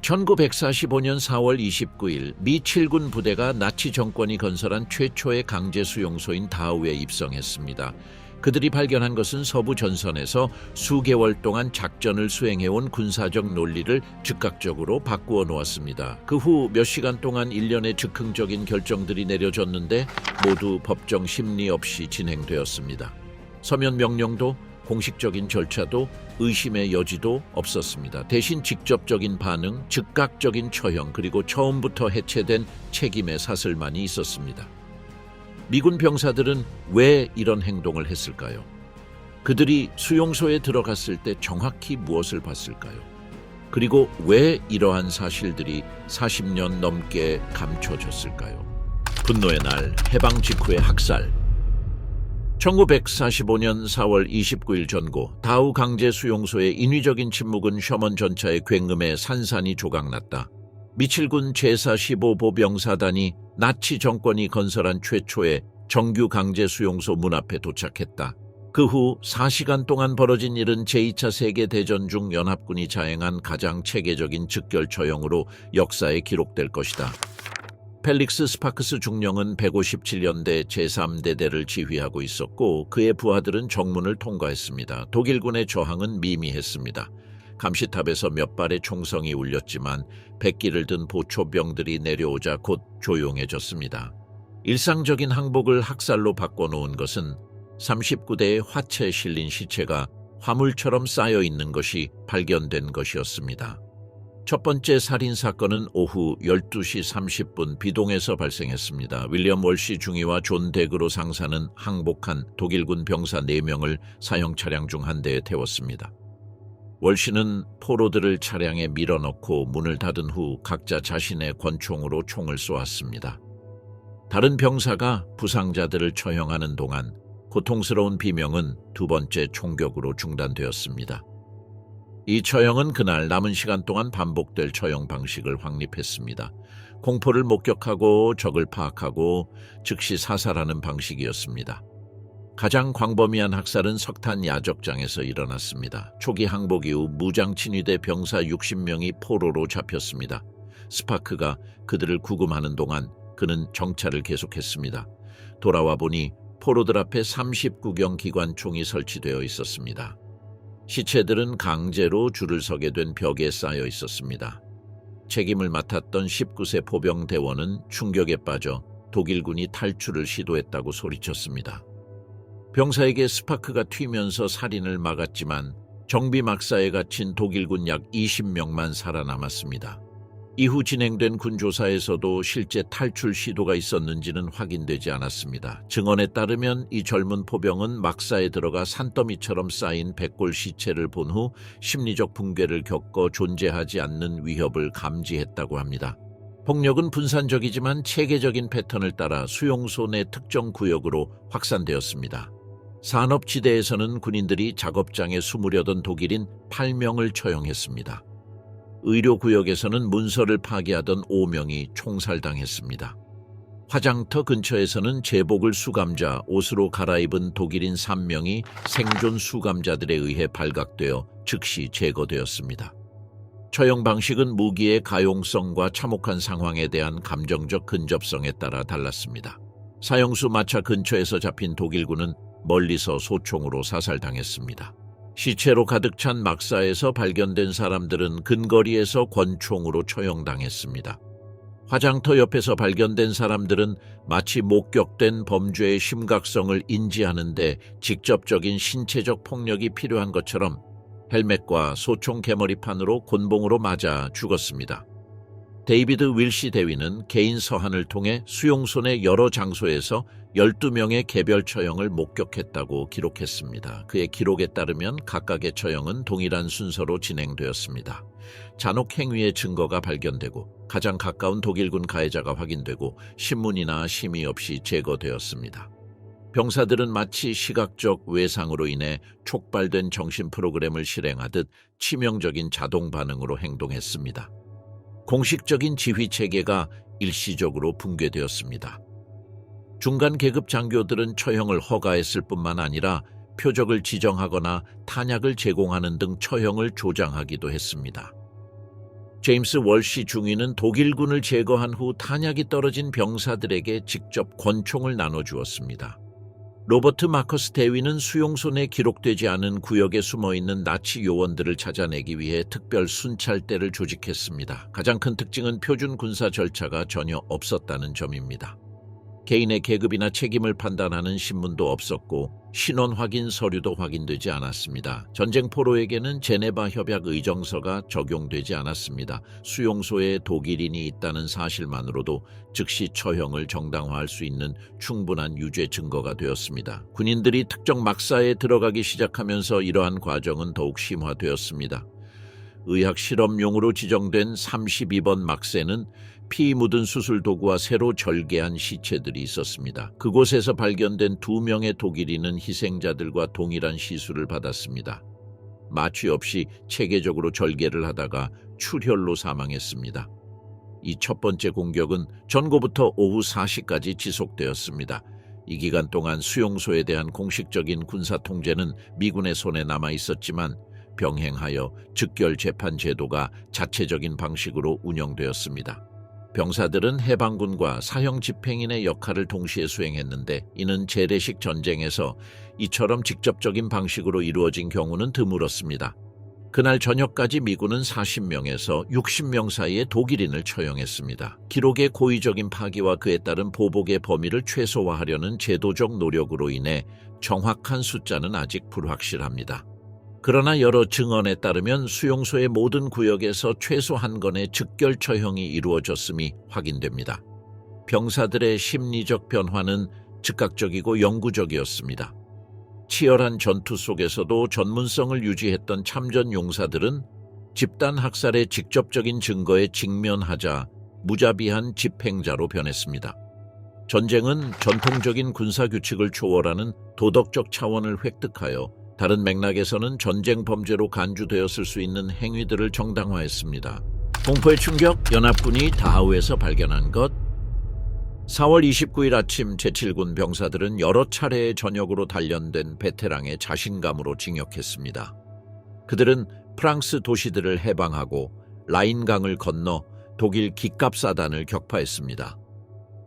1945년 4월 29일 미 7군 부대가 나치 정권이 건설한 최초의 강제 수용소인 다우에 입성했습니다. 그들이 발견한 것은 서부 전선에서 수개월 동안 작전을 수행해온 군사적 논리를 즉각적으로 바꾸어 놓았습니다. 그 후 몇 시간 동안 일련의 즉흥적인 결정들이 내려졌는데 모두 법정 심리 없이 진행되었습니다. 서면 명령도 공식적인 절차도 의심의 여지도 없었습니다. 대신 직접적인 반응, 즉각적인 처형, 그리고 처음부터 해체된 책임의 사슬만이 있었습니다. 미군 병사들은 왜 이런 행동을 했을까요? 그들이 수용소에 들어갔을 때 정확히 무엇을 봤을까요? 그리고 왜 이러한 사실들이 40년 넘게 감춰졌을까요? 분노의 날, 해방 직후의 학살. 1945년 4월 29일 전고, 다우 강제 수용소의 인위적인 침묵은 셔먼 전차의 굉음에 산산이 조각났다. 미7군 제415보병사단이 나치 정권이 건설한 최초의 정규 강제 수용소 문 앞에 도착했다. 그 후 4시간 동안 벌어진 일은 제2차 세계대전 중 연합군이 자행한 가장 체계적인 즉결 처형으로 역사에 기록될 것이다. 펠릭스 스파크스 중령은 157년대 제3대대를 지휘하고 있었고 그의 부하들은 정문을 통과했습니다. 독일군의 저항은 미미했습니다. 감시탑에서 몇 발의 총성이 울렸지만 백기를 든 보초병들이 내려오자 곧 조용해졌습니다. 일상적인 항복을 학살로 바꿔놓은 것은 39대의 화채에 실린 시체가 화물처럼 쌓여있는 것이 발견된 것이었습니다. 첫 번째 살인사건은 오후 12시 30분 비동에서 발생했습니다. 윌리엄 월시 중위와 존 데그로 상사는 항복한 독일군 병사 4명을 사형차량 중 한 대에 태웠습니다. 월시는 포로들을 차량에 밀어넣고 문을 닫은 후 각자 자신의 권총으로 총을 쏘았습니다. 다른 병사가 부상자들을 처형하는 동안 고통스러운 비명은 두 번째 총격으로 중단되었습니다. 이 처형은 그날 남은 시간 동안 반복될 처형 방식을 확립했습니다. 공포를 목격하고 적을 파악하고 즉시 사살하는 방식이었습니다. 가장 광범위한 학살은 석탄 야적장에서 일어났습니다. 초기 항복 이후 무장 친위대 병사 60명이 포로로 잡혔습니다. 스파크가 그들을 구금하는 동안 그는 정찰을 계속했습니다. 돌아와 보니 포로들 앞에 39경 기관총이 설치되어 있었습니다. 시체들은 강제로 줄을 서게 된 벽에 쌓여 있었습니다. 책임을 맡았던 19세 포병 대원은 충격에 빠져 독일군이 탈출을 시도했다고 소리쳤습니다. 병사에게 스파크가 튀면서 살인을 막았지만 정비 막사에 갇힌 독일군 약 20명만 살아남았습니다. 이후 진행된 군조사에서도 실제 탈출 시도가 있었는지는 확인되지 않았습니다. 증언에 따르면 이 젊은 포병은 막사에 들어가 산더미처럼 쌓인 백골 시체를 본 후 심리적 붕괴를 겪어 존재하지 않는 위협을 감지했다고 합니다. 폭력은 분산적이지만 체계적인 패턴을 따라 수용소 내 특정 구역으로 확산되었습니다. 산업지대에서는 군인들이 작업장에 숨으려던 독일인 8명을 처형했습니다. 의료구역에서는 문서를 파괴하던 5명이 총살당했습니다. 화장터 근처에서는 제복을 수감자, 옷으로 갈아입은 독일인 3명이 생존 수감자들에 의해 발각되어 즉시 제거되었습니다. 처형 방식은 무기의 가용성과 참혹한 상황에 대한 감정적 근접성에 따라 달랐습니다. 사형수 마차 근처에서 잡힌 독일군은 멀리서 소총으로 사살당했습니다. 시체로 가득 찬 막사에서 발견된 사람들은 근거리에서 권총으로 처형당했습니다. 화장터 옆에서 발견된 사람들은 마치 목격된 범죄의 심각성을 인지하는데 직접적인 신체적 폭력이 필요한 것처럼 헬멧과 소총 개머리판으로 곤봉으로 맞아 죽었습니다. 데이비드 윌시 대위는 개인 서한을 통해 수용소 내 여러 장소에서 12명의 개별 처형을 목격했다고 기록했습니다. 그의 기록에 따르면 각각의 처형은 동일한 순서로 진행되었습니다. 잔혹 행위의 증거가 발견되고 가장 가까운 독일군 가해자가 확인되고 신문이나 심의 없이 제거되었습니다. 병사들은 마치 시각적 외상으로 인해 촉발된 정신 프로그램을 실행하듯 치명적인 자동 반응으로 행동했습니다. 공식적인 지휘 체계가 일시적으로 붕괴되었습니다. 중간 계급 장교들은 처형을 허가했을 뿐만 아니라 표적을 지정하거나 탄약을 제공하는 등 처형을 조장하기도 했습니다. 제임스 월시 중위는 독일군을 제거한 후 탄약이 떨어진 병사들에게 직접 권총을 나눠주었습니다. 로버트 마커스 대위는 수용소 내 기록되지 않은 구역에 숨어있는 나치 요원들을 찾아내기 위해 특별 순찰대를 조직했습니다. 가장 큰 특징은 표준 군사 절차가 전혀 없었다는 점입니다. 개인의 계급이나 책임을 판단하는 신문도 없었고 신원 확인 서류도 확인되지 않았습니다. 전쟁 포로에게는 제네바 협약 의정서가 적용되지 않았습니다. 수용소에 독일인이 있다는 사실만으로도 즉시 처형을 정당화할 수 있는 충분한 유죄 증거가 되었습니다. 군인들이 특정 막사에 들어가기 시작하면서 이러한 과정은 더욱 심화되었습니다. 의학 실험용으로 지정된 32번 막세는 피 묻은 수술 도구와 새로 절개한 시체들이 있었습니다. 그곳에서 발견된 2명의 독일인은 희생자들과 동일한 시술을 받았습니다. 마취 없이 체계적으로 절개를 하다가 출혈로 사망했습니다. 이 첫 번째 공격은 전고부터 오후 4시까지 지속되었습니다. 이 기간 동안 수용소에 대한 공식적인 군사 통제는 미군의 손에 남아 있었지만 병행하여 즉결 재판 제도가 자체적인 방식으로 운영되었습니다. 병사들은 해방군과 사형 집행인의 역할을 동시에 수행했는데 이는 재래식 전쟁에서 이처럼 직접적인 방식으로 이루어진 경우는 드물었습니다. 그날 저녁까지 미군은 40명에서 60명 사이의 독일인을 처형했습니다. 기록의 고의적인 파기와 그에 따른 보복의 범위를 최소화하려는 제도적 노력으로 인해 정확한 숫자는 아직 불확실합니다. 그러나 여러 증언에 따르면 수용소의 모든 구역에서 최소 한 건의 즉결 처형이 이루어졌음이 확인됩니다. 병사들의 심리적 변화는 즉각적이고 영구적이었습니다. 치열한 전투 속에서도 전문성을 유지했던 참전 용사들은 집단 학살의 직접적인 증거에 직면하자 무자비한 집행자로 변했습니다. 전쟁은 전통적인 군사규칙을 초월하는 도덕적 차원을 획득하여 다른 맥락에서는 전쟁 범죄로 간주되었을 수 있는 행위들을 정당화했습니다. 공포의 충격, 연합군이 다하우에서 발견한 것. 4월 29일 아침 제7군 병사들은 여러 차례의 전역으로 단련된 베테랑의 자신감으로 진격했습니다. 그들은 프랑스 도시들을 해방하고 라인강을 건너 독일 기갑사단을 격파했습니다.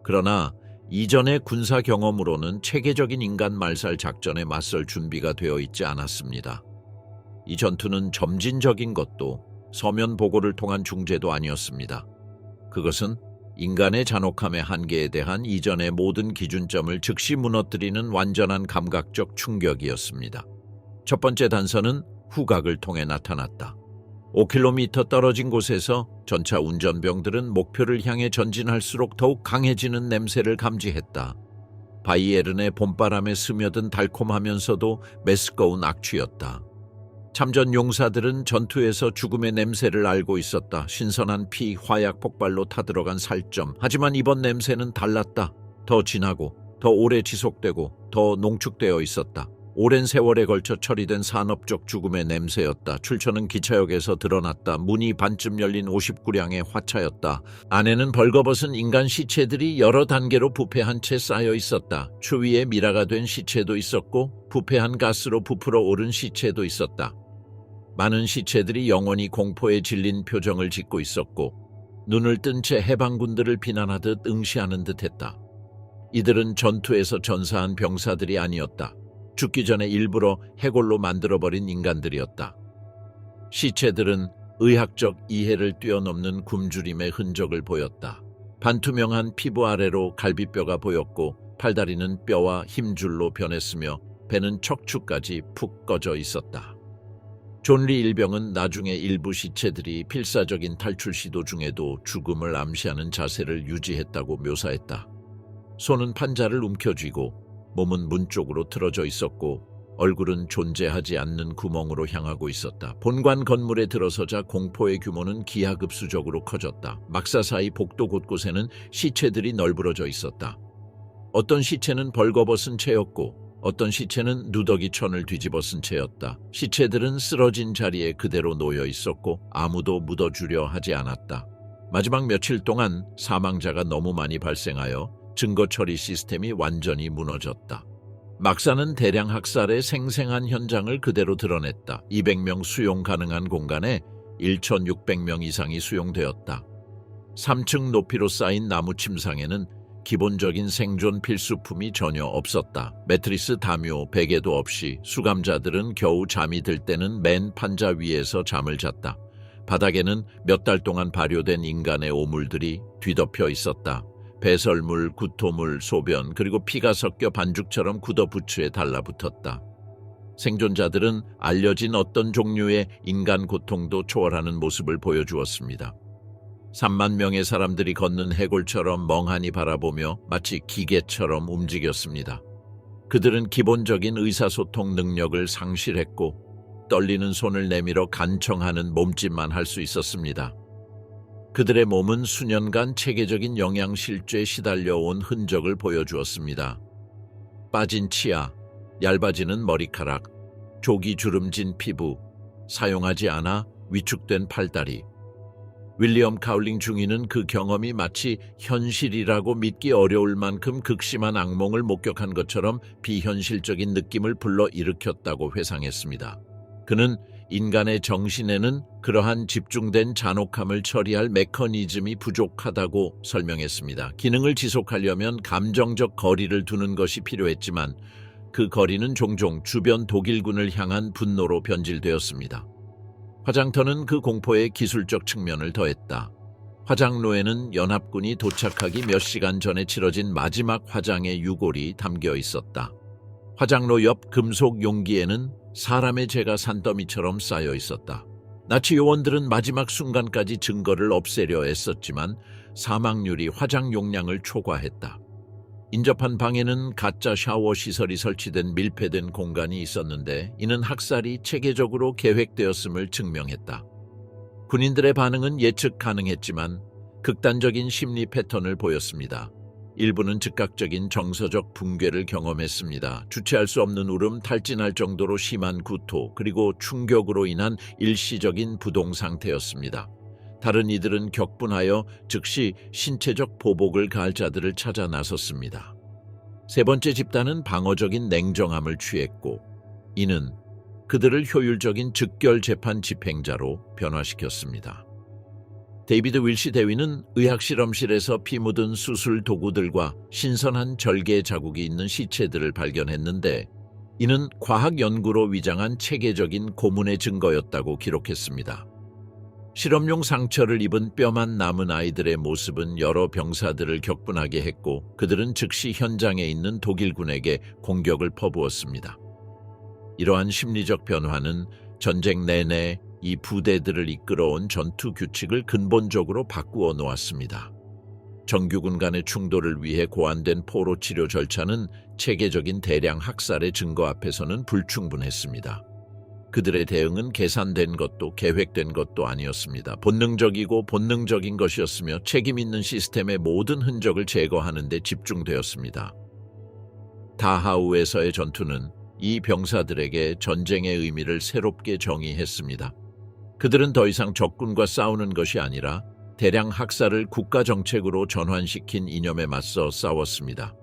그러나 이전의 군사 경험으로는 체계적인 인간 말살 작전에 맞설 준비가 되어 있지 않았습니다. 이 전투는 점진적인 것도 서면 보고를 통한 중재도 아니었습니다. 그것은 인간의 잔혹함의 한계에 대한 이전의 모든 기준점을 즉시 무너뜨리는 완전한 감각적 충격이었습니다. 첫 번째 단서는 후각을 통해 나타났다. 5km 떨어진 곳에서 전차 운전병들은 목표를 향해 전진할수록 더욱 강해지는 냄새를 감지했다. 바이에른의 봄바람에 스며든 달콤하면서도 메스꺼운 악취였다. 참전 용사들은 전투에서 죽음의 냄새를 알고 있었다. 신선한 피, 화약 폭발로 타들어간 살점. 하지만 이번 냄새는 달랐다. 더 진하고, 더 오래 지속되고, 더 농축되어 있었다. 오랜 세월에 걸쳐 처리된 산업적 죽음의 냄새였다. 출처는 기차역에서 드러났다. 문이 반쯤 열린 59량의 화차였다. 안에는 벌거벗은 인간 시체들이 여러 단계로 부패한 채 쌓여 있었다. 추위에 미라가 된 시체도 있었고 부패한 가스로 부풀어 오른 시체도 있었다. 많은 시체들이 영원히 공포에 질린 표정을 짓고 있었고 눈을 뜬 채 해방군들을 비난하듯 응시하는 듯했다. 이들은 전투에서 전사한 병사들이 아니었다. 죽기 전에 일부러 해골로 만들어버린 인간들이었다. 시체들은 의학적 이해를 뛰어넘는 굶주림의 흔적을 보였다. 반투명한 피부 아래로 갈비뼈가 보였고 팔다리는 뼈와 힘줄로 변했으며 배는 척추까지 푹 꺼져 있었다. 존 리 일병은 나중에 일부 시체들이 필사적인 탈출 시도 중에도 죽음을 암시하는 자세를 유지했다고 묘사했다. 손은 판자를 움켜쥐고 몸은 문 쪽으로 틀어져 있었고 얼굴은 존재하지 않는 구멍으로 향하고 있었다. 본관 건물에 들어서자 공포의 규모는 기하급수적으로 커졌다. 막사 사이 복도 곳곳에는 시체들이 널브러져 있었다. 어떤 시체는 벌거벗은 채였고 어떤 시체는 누더기 천을 뒤집어 쓴 채였다. 시체들은 쓰러진 자리에 그대로 놓여 있었고 아무도 묻어주려 하지 않았다. 마지막 며칠 동안 사망자가 너무 많이 발생하여 증거 처리 시스템이 완전히 무너졌다. 막사는 대량 학살의 생생한 현장을 그대로 드러냈다. 200명 수용 가능한 공간에 1,600명 이상이 수용되었다. 3층 높이로 쌓인 나무 침상에는 기본적인 생존 필수품이 전혀 없었다. 매트리스, 담요, 베개도 없이 수감자들은 겨우 잠이 들 때는 맨 판자 위에서 잠을 잤다. 바닥에는 몇 달 동안 발효된 인간의 오물들이 뒤덮여 있었다. 배설물, 구토물, 소변, 그리고 피가 섞여 반죽처럼 굳어부츠에 달라붙었다. 생존자들은 알려진 어떤 종류의 인간 고통도 초월하는 모습을 보여주었습니다. 3만 명의 사람들이 걷는 해골처럼 멍하니 바라보며 마치 기계처럼 움직였습니다. 그들은 기본적인 의사소통 능력을 상실했고 떨리는 손을 내밀어 간청하는 몸짓만 할 수 있었습니다. 그들의 몸은 수년간 체계적인 영양실조에 시달려온 흔적을 보여주었습니다. 빠진 치아, 얇아지는 머리카락, 족이 주름진 피부, 사용하지 않아 위축된 팔다리. 윌리엄 카울링 중위는 그 경험이 마치 현실이라고 믿기 어려울 만큼 극심한 악몽을 목격한 것처럼 비현실적인 느낌을 불러일으켰다고 회상했습니다. 그는 인간의 정신에는 그러한 집중된 잔혹함을 처리할 메커니즘이 부족하다고 설명했습니다. 기능을 지속하려면 감정적 거리를 두는 것이 필요했지만 그 거리는 종종 주변 독일군을 향한 분노로 변질되었습니다. 화장터는 그 공포의 기술적 측면을 더했다. 화장로에는 연합군이 도착하기 몇 시간 전에 치러진 마지막 화장의 유골이 담겨 있었다. 화장로 옆 금속 용기에는 사람의 죄가 산더미처럼 쌓여 있었다. 나치 요원들은 마지막 순간까지 증거를 없애려 애썼지만 사망률이 화장 용량을 초과했다. 인접한 방에는 가짜 샤워 시설이 설치된 밀폐된 공간이 있었는데 이는 학살이 체계적으로 계획되었음을 증명했다. 군인들의 반응은 예측 가능했지만 극단적인 심리 패턴을 보였습니다. 일부는 즉각적인 정서적 붕괴를 경험했습니다. 주체할 수 없는 울음, 탈진할 정도로 심한 구토, 그리고 충격으로 인한 일시적인 부동 상태였습니다. 다른 이들은 격분하여 즉시 신체적 보복을 가할 자들을 찾아 나섰습니다. 세 번째 집단은 방어적인 냉정함을 취했고 이는 그들을 효율적인 즉결 재판 집행자로 변화시켰습니다. 데이비드 윌시 대위는 의학실험실에서 피 묻은 수술 도구들과 신선한 절개 자국이 있는 시체들을 발견했는데 이는 과학 연구로 위장한 체계적인 고문의 증거였다고 기록했습니다. 실험용 상처를 입은 뼈만 남은 아이들의 모습은 여러 병사들을 격분하게 했고 그들은 즉시 현장에 있는 독일군에게 공격을 퍼부었습니다. 이러한 심리적 변화는 전쟁 내내 이 부대들을 이끌어온 전투 규칙을 근본적으로 바꾸어 놓았습니다. 정규군 간의 충돌을 위해 고안된 포로 치료 절차는 체계적인 대량 학살의 증거 앞에서는 불충분했습니다. 그들의 대응은 계산된 것도 계획된 것도 아니었습니다. 본능적인 것이었으며 책임 있는 시스템의 모든 흔적을 제거하는 데 집중되었습니다. 다하우에서의 전투는 이 병사들에게 전쟁의 의미를 새롭게 정의했습니다. 그들은 더 이상 적군과 싸우는 것이 아니라 대량 학살을 국가 정책으로 전환시킨 이념에 맞서 싸웠습니다.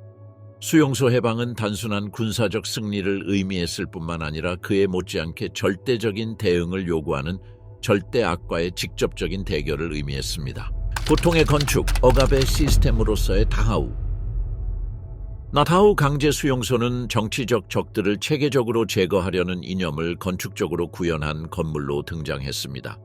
수용소 해방은 단순한 군사적 승리를 의미했을 뿐만 아니라 그에 못지않게 절대적인 대응을 요구하는 절대 악과의 직접적인 대결을 의미했습니다. 고통의 건축, 억압의 시스템으로서의 다하우. 나타우 강제 수용소는 정치적 적들을 체계적으로 제거하려는 이념을 건축적으로 구현한 건물로 등장했습니다.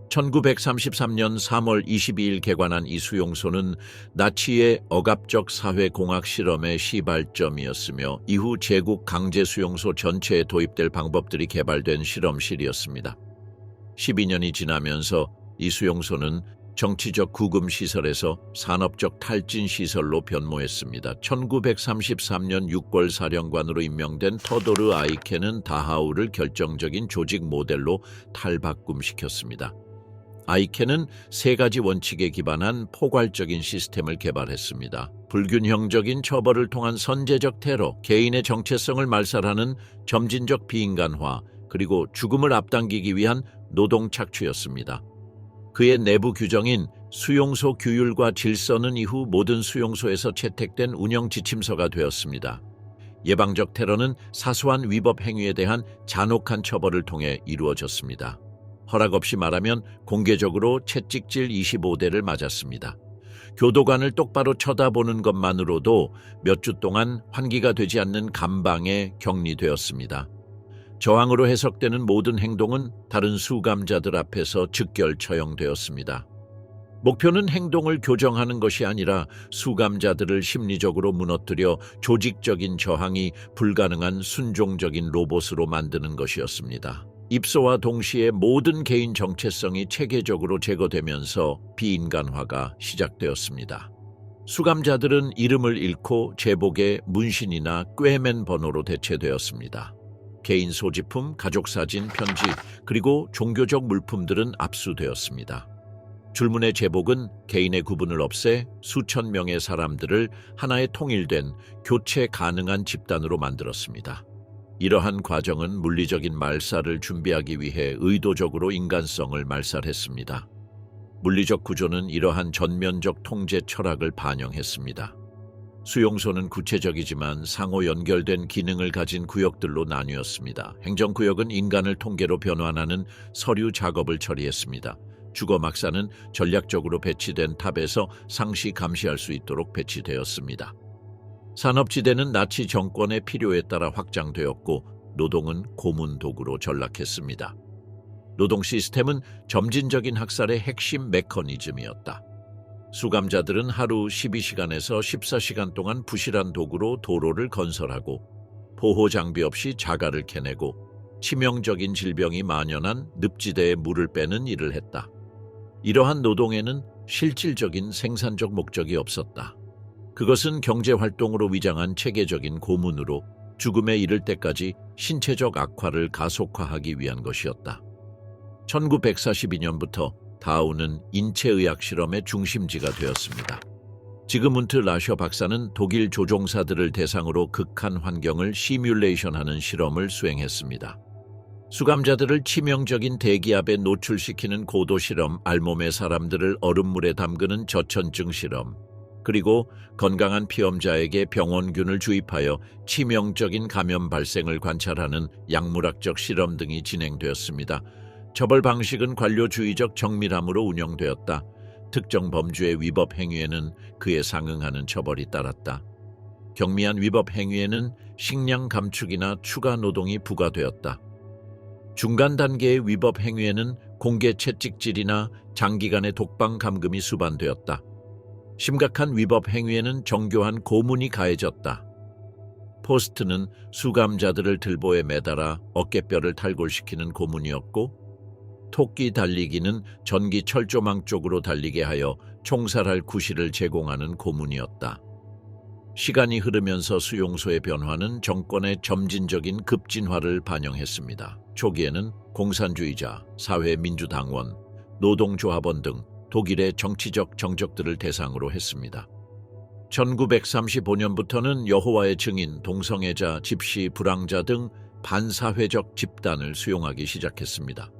1933년 3월 22일 개관한 이 수용소는 나치의 억압적 사회공학 실험의 시발점이었으며 이후 제국 강제 수용소 전체에 도입될 방법들이 개발된 실험실이었습니다. 12년이 지나면서 이 수용소는 정치적 구금시설에서 산업적 탈진시설로 변모했습니다. 1933년 6월 사령관으로 임명된 터도르 아이켄은 다하우를 결정적인 조직 모델로 탈바꿈시켰습니다. 아이켄은 세 가지 원칙에 기반한 포괄적인 시스템을 개발했습니다. 불균형적인 처벌을 통한 선제적 테러, 개인의 정체성을 말살하는 점진적 비인간화, 그리고 죽음을 앞당기기 위한 노동 착취였습니다. 그의 내부 규정인 수용소 규율과 질서는 이후 모든 수용소에서 채택된 운영 지침서가 되었습니다. 예방적 테러는 사소한 위법 행위에 대한 잔혹한 처벌을 통해 이루어졌습니다. 허락 없이 말하면 공개적으로 채찍질 25대를 맞았습니다. 교도관을 똑바로 쳐다보는 것만으로도 몇 주 동안 환기가 되지 않는 감방에 격리되었습니다. 저항으로 해석되는 모든 행동은 다른 수감자들 앞에서 즉결 처형되었습니다. 목표는 행동을 교정하는 것이 아니라 수감자들을 심리적으로 무너뜨려 조직적인 저항이 불가능한 순종적인 로봇으로 만드는 것이었습니다. 입소와 동시에 모든 개인 정체성이 체계적으로 제거되면서 비인간화가 시작되었습니다. 수감자들은 이름을 잃고 제복에 문신이나 꿰맨 번호로 대체되었습니다. 개인 소지품, 가족사진, 편지, 그리고 종교적 물품들은 압수되었습니다. 줄무늬 제복은 개인의 구분을 없애 수천 명의 사람들을 하나의 통일된 교체 가능한 집단으로 만들었습니다. 이러한 과정은 물리적인 말살을 준비하기 위해 의도적으로 인간성을 말살했습니다. 물리적 구조는 이러한 전면적 통제 철학을 반영했습니다. 수용소는 구체적이지만 상호 연결된 기능을 가진 구역들로 나뉘었습니다. 행정구역은 인간을 통계로 변환하는 서류 작업을 처리했습니다. 주거막사는 전략적으로 배치된 탑에서 상시 감시할 수 있도록 배치되었습니다. 산업지대는 나치 정권의 필요에 따라 확장되었고 노동은 고문 도구로 전락했습니다. 노동 시스템은 점진적인 학살의 핵심 메커니즘이었다. 수감자들은 하루 12시간에서 14시간 동안 부실한 도구로 도로를 건설하고 보호 장비 없이 자갈을 캐내고 치명적인 질병이 만연한 늪지대에 물을 빼는 일을 했다. 이러한 노동에는 실질적인 생산적 목적이 없었다. 그것은 경제활동으로 위장한 체계적인 고문으로 죽음에 이를 때까지 신체적 악화를 가속화하기 위한 것이었다. 1942년부터 다우는 인체의학 실험의 중심지가 되었습니다. 지그문트 라셔 박사는 독일 조종사들을 대상으로 극한 환경을 시뮬레이션하는 실험을 수행했습니다. 수감자들을 치명적인 대기압에 노출시키는 고도 실험, 알몸의 사람들을 얼음물에 담그는 저천증 실험, 그리고 건강한 피험자에게 병원균을 주입하여 치명적인 감염 발생을 관찰하는 약물학적 실험 등이 진행되었습니다. 처벌 방식은 관료주의적 정밀함으로 운영되었다. 특정 범주의 위법 행위에는 그에 상응하는 처벌이 따랐다. 경미한 위법 행위에는 식량 감축이나 추가 노동이 부과되었다. 중간 단계의 위법 행위에는 공개 채찍질이나 장기간의 독방 감금이 수반되었다. 심각한 위법 행위에는 정교한 고문이 가해졌다. 포스트는 수감자들을 들보에 매달아 어깨뼈를 탈골시키는 고문이었고, 토끼 달리기는 전기 철조망 쪽으로 달리게 하여 총살할 구실을 제공하는 고문이었다. 시간이 흐르면서 수용소의 변화는 정권의 점진적인 급진화를 반영했습니다. 초기에는 공산주의자, 사회민주당원, 노동조합원 등 독일의 정치적 정적들을 대상으로 했습니다. 1935년부터는 여호와의 증인, 동성애자, 집시, 불황자 등 반사회적 집단을 수용하기 시작했습니다.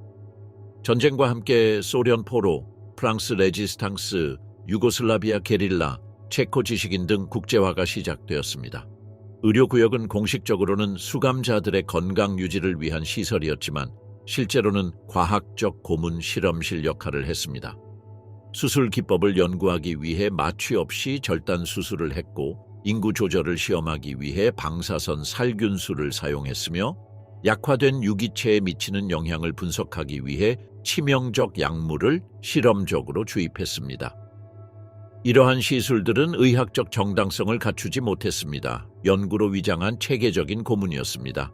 전쟁과 함께 소련 포로, 프랑스 레지스탕스, 유고슬라비아 게릴라, 체코 지식인 등 국제화가 시작되었습니다. 의료구역은 공식적으로는 수감자들의 건강 유지를 위한 시설이었지만 실제로는 과학적 고문 실험실 역할을 했습니다. 수술 기법을 연구하기 위해 마취 없이 절단 수술을 했고 인구 조절을 시험하기 위해 방사선 살균수를 사용했으며 약화된 유기체에 미치는 영향을 분석하기 위해 치명적 약물을 실험적으로 주입했습니다. 이러한 시술들은 의학적 정당성을 갖추지 못했습니다. 연구로 위장한 체계적인 고문이었습니다.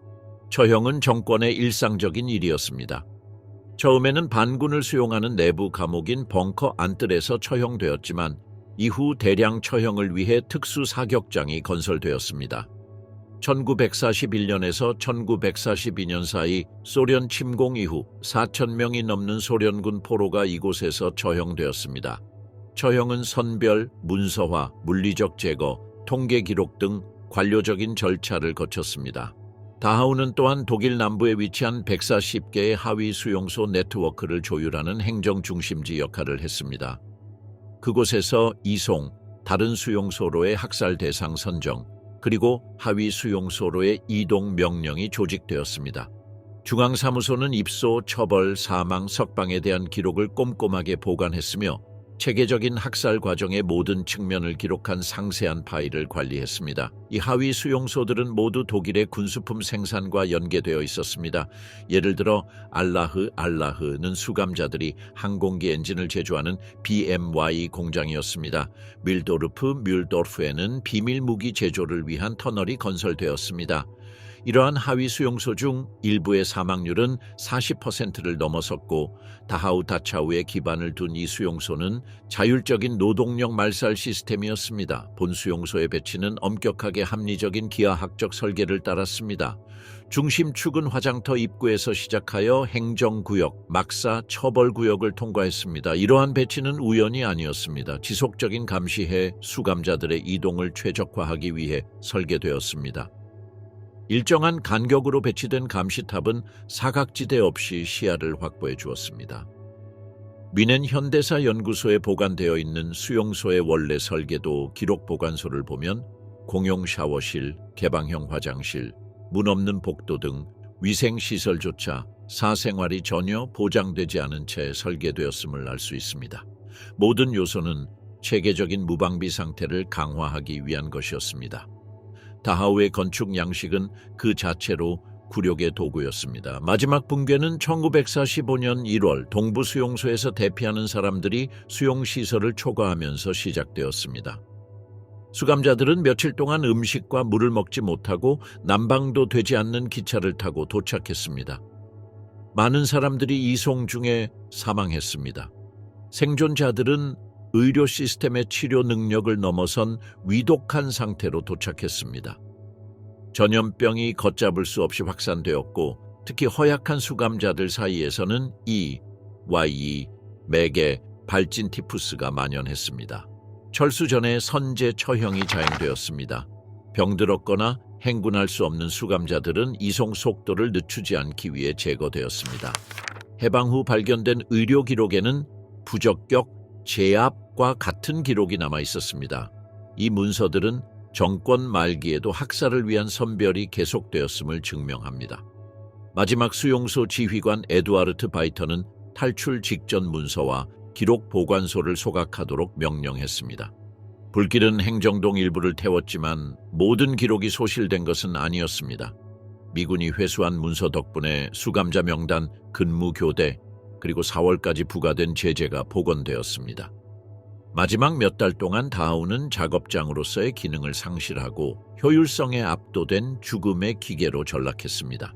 처형은 정권의 일상적인 일이었습니다. 처음에는 반군을 수용하는 내부 감옥인 벙커 안뜰에서 처형되었지만 이후 대량 처형을 위해 특수 사격장이 건설되었습니다. 1941년에서 1942년 사이 소련 침공 이후 4,000명이 넘는 소련군 포로가 이곳에서 처형되었습니다. 처형은 선별, 문서화, 물리적 제거, 통계 기록 등 관료적인 절차를 거쳤습니다. 다하우는 또한 독일 남부에 위치한 140개의 하위 수용소 네트워크를 조율하는 행정 중심지 역할을 했습니다. 그곳에서 이송, 다른 수용소로의 학살 대상 선정, 그리고 하위 수용소로의 이동 명령이 조직되었습니다. 중앙사무소는 입소, 처벌, 사망, 석방에 대한 기록을 꼼꼼하게 보관했으며 체계적인 학살 과정의 모든 측면을 기록한 상세한 파일을 관리했습니다. 이 하위 수용소들은 모두 독일의 군수품 생산과 연계되어 있었습니다. 예를 들어 알라흐는 수감자들이 항공기 엔진을 제조하는 BMY 공장이었습니다. 뮬도르프에는 비밀 무기 제조를 위한 터널이 건설되었습니다. 이러한 하위 수용소 중 일부의 사망률은 40%를 넘어섰고 다하우 다차우에 기반을 둔 이 수용소는 자율적인 노동력 말살 시스템이었습니다. 본 수용소의 배치는 엄격하게 합리적인 기하학적 설계를 따랐습니다. 중심축은 화장터 입구에서 시작하여 행정구역, 막사, 처벌구역을 통과했습니다. 이러한 배치는 우연이 아니었습니다. 지속적인 감시해 수감자들의 이동을 최적화하기 위해 설계되었습니다. 일정한 간격으로 배치된 감시탑은 사각지대 없이 시야를 확보해 주었습니다. 뮌헨 현대사 연구소에 보관되어 있는 수용소의 원래 설계도 기록 보관소를 보면 공용 샤워실, 개방형 화장실, 문 없는 복도 등 위생시설조차 사생활이 전혀 보장되지 않은 채 설계되었음을 알 수 있습니다. 모든 요소는 체계적인 무방비 상태를 강화하기 위한 것이었습니다. 다하우의 건축 양식은 그 자체로 굴욕의 도구였습니다. 마지막 붕괴는 1945년 1월 동부 수용소에서 대피하는 사람들이 수용시설을 초과하면서 시작되었습니다. 수감자들은 며칠 동안 음식과 물을 먹지 못하고 난방도 되지 않는 기차를 타고 도착했습니다. 많은 사람들이 이송 중에 사망했습니다. 생존자들은 의료 시스템의 치료 능력을 넘어선 위독한 상태로 도착했습니다. 전염병이 걷잡을 수 없이 확산되었고 특히 허약한 수감자들 사이에서는 매개, 발진 티푸스가 만연했습니다. 철수 전에 선제 처형이 자행되었습니다. 병들었거나 행군할 수 없는 수감자들은 이송 속도를 늦추지 않기 위해 제거되었습니다. 해방 후 발견된 의료 기록에는 부적격, 제압과 같은 기록이 남아 있었습니다. 이 문서들은 정권 말기에도 학살을 위한 선별이 계속되었음을 증명합니다. 마지막 수용소 지휘관 에두아르트 바이터는 탈출 직전 문서와 기록 보관소를 소각하도록 명령했습니다. 불길은 행정동 일부를 태웠지만 모든 기록이 소실된 것은 아니었습니다. 미군이 회수한 문서 덕분에 수감자 명단, 근무 교대, 그리고 4월까지 부과된 제재가 복원되었습니다. 마지막 몇 달 동안 다하우는 작업장으로서의 기능을 상실하고 효율성에 압도된 죽음의 기계로 전락했습니다.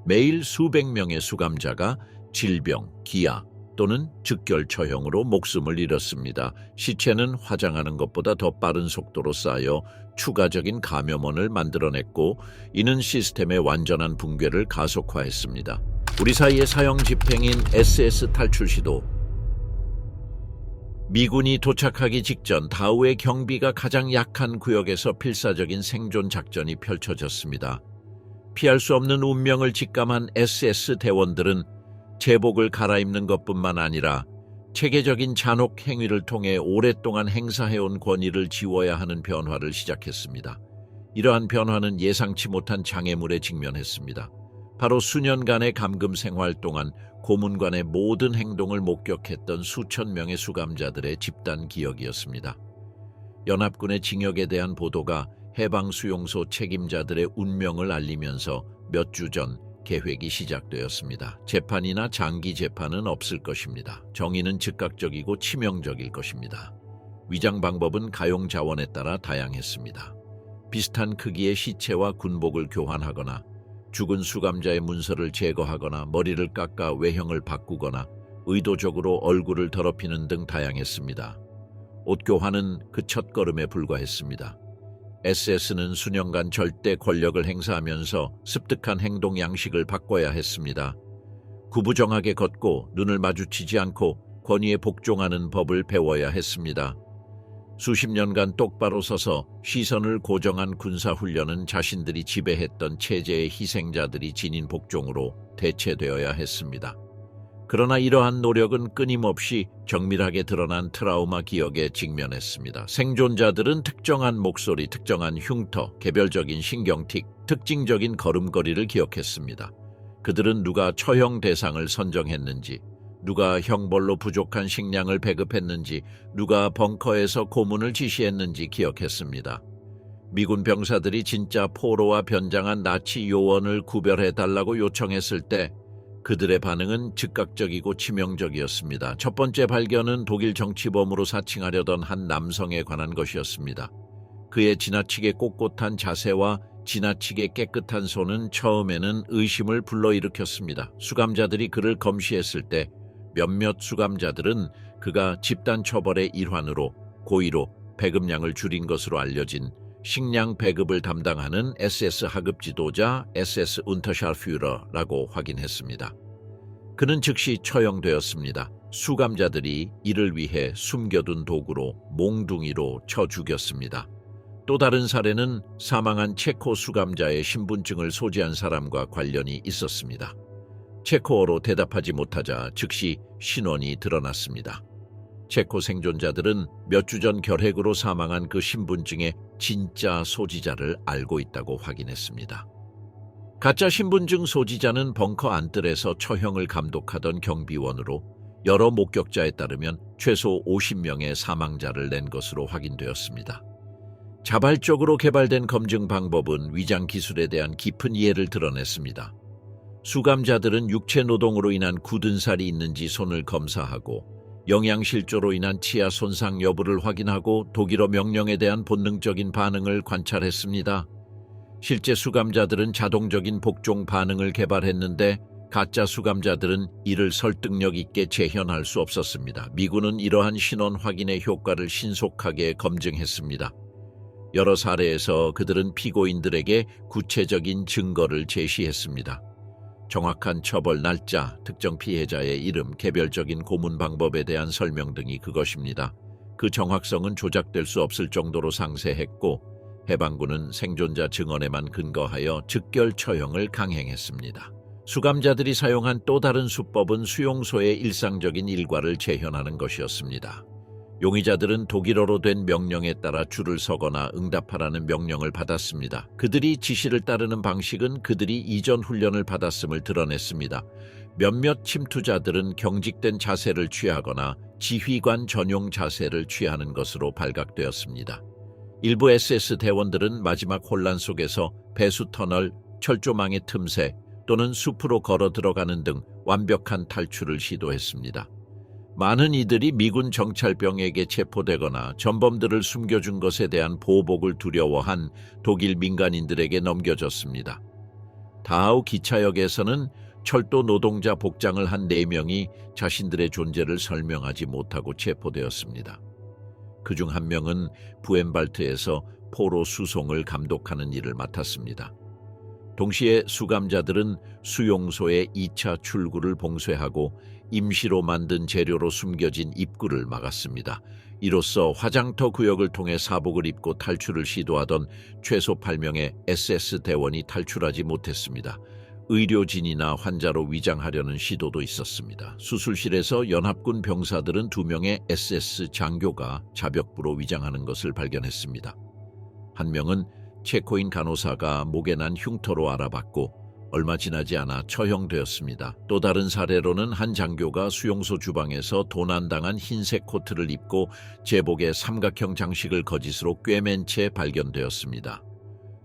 매일 수백 명의 수감자가 질병, 기아 또는 즉결 처형으로 목숨을 잃었습니다. 시체는 화장하는 것보다 더 빠른 속도로 쌓여 추가적인 감염원을 만들어냈고 이는 시스템의 완전한 붕괴를 가속화했습니다. 우리 사이의 사형 집행인 SS 탈출 시도. 미군이 도착하기 직전 다하우의 경비가 가장 약한 구역에서 필사적인 생존 작전이 펼쳐졌습니다. 피할 수 없는 운명을 직감한 SS 대원들은 제복을 갈아입는 것뿐만 아니라 체계적인 잔혹 행위를 통해 오랫동안 행사해온 권위를 지워야 하는 변화를 시작했습니다. 이러한 변화는 예상치 못한 장애물에 직면했습니다. 바로 수년간의 감금 생활 동안 고문관의 모든 행동을 목격했던 수천 명의 수감자들의 집단 기억이었습니다. 연합군의 징역에 대한 보도가 해방수용소 책임자들의 운명을 알리면서 몇 주 전 계획이 시작되었습니다. 재판이나 장기 재판은 없을 것입니다. 정의는 즉각적이고 치명적일 것입니다. 위장 방법은 가용 자원에 따라 다양했습니다. 비슷한 크기의 시체와 군복을 교환하거나 죽은 수감자의 문서를 제거하거나 머리를 깎아 외형을 바꾸거나 의도적으로 얼굴을 더럽히는 등 다양했습니다. 옷 교환은 그 첫걸음에 불과했습니다. SS는 수년간 절대 권력을 행사하면서 습득한 행동 양식을 바꿔야 했습니다. 구부정하게 걷고 눈을 마주치지 않고 권위에 복종하는 법을 배워야 했습니다. 수십 년간 똑바로 서서 시선을 고정한 군사훈련은 자신들이 지배했던 체제의 희생자들이 지닌 복종으로 대체되어야 했습니다. 그러나 이러한 노력은 끊임없이 정밀하게 드러난 트라우마 기억에 직면했습니다. 생존자들은 특정한 목소리, 특정한 흉터, 개별적인 신경틱, 특징적인 걸음걸이를 기억했습니다. 그들은 누가 처형 대상을 선정했는지, 누가 형벌로 부족한 식량을 배급했는지, 누가 벙커에서 고문을 지시했는지 기억했습니다. 미군 병사들이 진짜 포로와 변장한 나치 요원을 구별해달라고 요청했을 때 그들의 반응은 즉각적이고 치명적이었습니다. 첫 번째 발견은 독일 정치범으로 사칭하려던 한 남성에 관한 것이었습니다. 그의 지나치게 꼿꼿한 자세와 지나치게 깨끗한 손은 처음에는 의심을 불러일으켰습니다. 수감자들이 그를 검시했을 때 몇몇 수감자들은 그가 집단 처벌의 일환으로 고의로 배급량을 줄인 것으로 알려진 식량 배급을 담당하는 SS 하급 지도자 SS 운터샤르퓨러라고 확인했습니다. 그는 즉시 처형되었습니다. 수감자들이 이를 위해 숨겨둔 도구로 몽둥이로 쳐 죽였습니다. 또 다른 사례는 사망한 체코 수감자의 신분증을 소지한 사람과 관련이 있었습니다. 체코어로 대답하지 못하자 즉시 신원이 드러났습니다. 체코 생존자들은 몇 주 전 결핵으로 사망한 그 신분증의 진짜 소지자를 알고 있다고 확인했습니다. 가짜 신분증 소지자는 벙커 안뜰에서 처형을 감독하던 경비원으로 여러 목격자에 따르면 최소 50명의 사망자를 낸 것으로 확인되었습니다. 자발적으로 개발된 검증 방법은 위장 기술에 대한 깊은 이해를 드러냈습니다. 수감자들은 육체 노동으로 인한 굳은 살이 있는지 손을 검사하고 영양실조로 인한 치아 손상 여부를 확인하고 독일어 명령에 대한 본능적인 반응을 관찰했습니다. 실제 수감자들은 자동적인 복종 반응을 개발했는데 가짜 수감자들은 이를 설득력 있게 재현할 수 없었습니다. 미군은 이러한 신원 확인의 효과를 신속하게 검증했습니다. 여러 사례에서 그들은 피고인들에게 구체적인 증거를 제시했습니다. 정확한 처벌 날짜, 특정 피해자의 이름, 개별적인 고문 방법에 대한 설명 등이 그것입니다. 그 정확성은 조작될 수 없을 정도로 상세했고 해방군은 생존자 증언에만 근거하여 즉결 처형을 강행했습니다. 수감자들이 사용한 또 다른 수법은 수용소의 일상적인 일과를 재현하는 것이었습니다. 용의자들은 독일어로 된 명령에 따라 줄을 서거나 응답하라는 명령을 받았습니다. 그들이 지시를 따르는 방식은 그들이 이전 훈련을 받았음을 드러냈습니다. 몇몇 침투자들은 경직된 자세를 취하거나 지휘관 전용 자세를 취하는 것으로 발각되었습니다. 일부 SS 대원들은 마지막 혼란 속에서 배수터널, 철조망의 틈새 또는 숲으로 걸어 들어가는 등 완벽한 탈출을 시도했습니다. 많은 이들이 미군 정찰병에게 체포되거나 전범들을 숨겨준 것에 대한 보복을 두려워한 독일 민간인들에게 넘겨졌습니다. 다하우 기차역에서는 철도 노동자 복장을 한 4명이 자신들의 존재를 설명하지 못하고 체포되었습니다. 그중 한 명은 부엔발트에서 포로 수송을 감독하는 일을 맡았습니다. 동시에 수감자들은 수용소의 2차 출구를 봉쇄하고 임시로 만든 재료로 숨겨진 입구를 막았습니다. 이로써 화장터 구역을 통해 사복을 입고 탈출을 시도하던 최소 8명의 SS 대원이 탈출하지 못했습니다. 의료진이나 환자로 위장하려는 시도도 있었습니다. 수술실에서 연합군 병사들은 2명의 SS 장교가 자벽부로 위장하는 것을 발견했습니다. 한 명은 체코인 간호사가 목에 난 흉터로 알아봤고 얼마 지나지 않아 처형되었습니다. 또 다른 사례로는 한 장교가 수용소 주방에서 도난당한 흰색 코트를 입고 제복에 삼각형 장식을 거짓으로 꿰맨 채 발견되었습니다.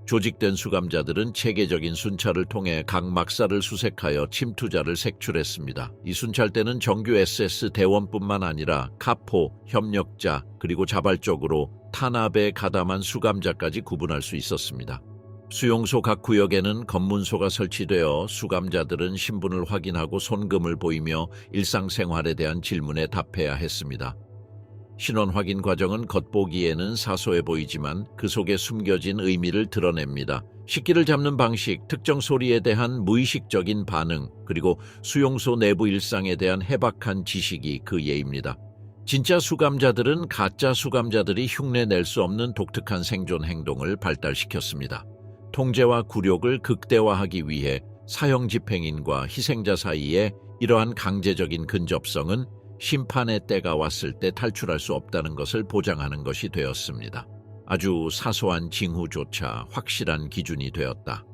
조직된 수감자들은 체계적인 순찰을 통해 각 막사를 수색하여 침투자를 색출했습니다. 이 순찰대는 정규 SS 대원뿐만 아니라 카포, 협력자, 그리고 자발적으로 탄압에 가담한 수감자까지 구분할 수 있었습니다. 수용소 각 구역에는 검문소가 설치되어 수감자들은 신분을 확인하고 손금을 보이며 일상생활에 대한 질문에 답해야 했습니다. 신원 확인 과정은 겉보기에는 사소해 보이지만 그 속에 숨겨진 의미를 드러냅니다. 식기를 잡는 방식, 특정 소리에 대한 무의식적인 반응, 그리고 수용소 내부 일상에 대한 해박한 지식이 그 예입니다. 진짜 수감자들은 가짜 수감자들이 흉내낼 수 없는 독특한 생존 행동을 발달시켰습니다. 통제와 굴욕을 극대화하기 위해 사형 집행인과 희생자 사이에 이러한 강제적인 근접성은 심판의 때가 왔을 때 탈출할 수 없다는 것을 보장하는 것이 되었습니다. 아주 사소한 징후조차 확실한 기준이 되었다.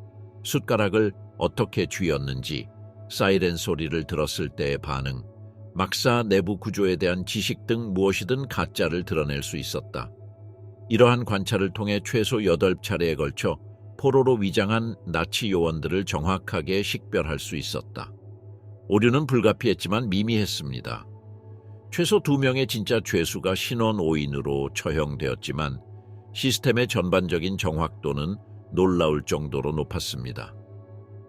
숟가락을 어떻게 쥐었는지, 사이렌 소리를 들었을 때의 반응, 막사 내부 구조에 대한 지식 등 무엇이든 가짜를 드러낼 수 있었다. 이러한 관찰을 통해 최소 8차례에 걸쳐 포로로 위장한 나치 요원들을 정확하게 식별할 수 있었다. 오류는 불가피했지만 미미했습니다. 최소 2명의 진짜 죄수가 신원 오인으로 처형되었지만 시스템의 전반적인 정확도는 놀라울 정도로 높았습니다.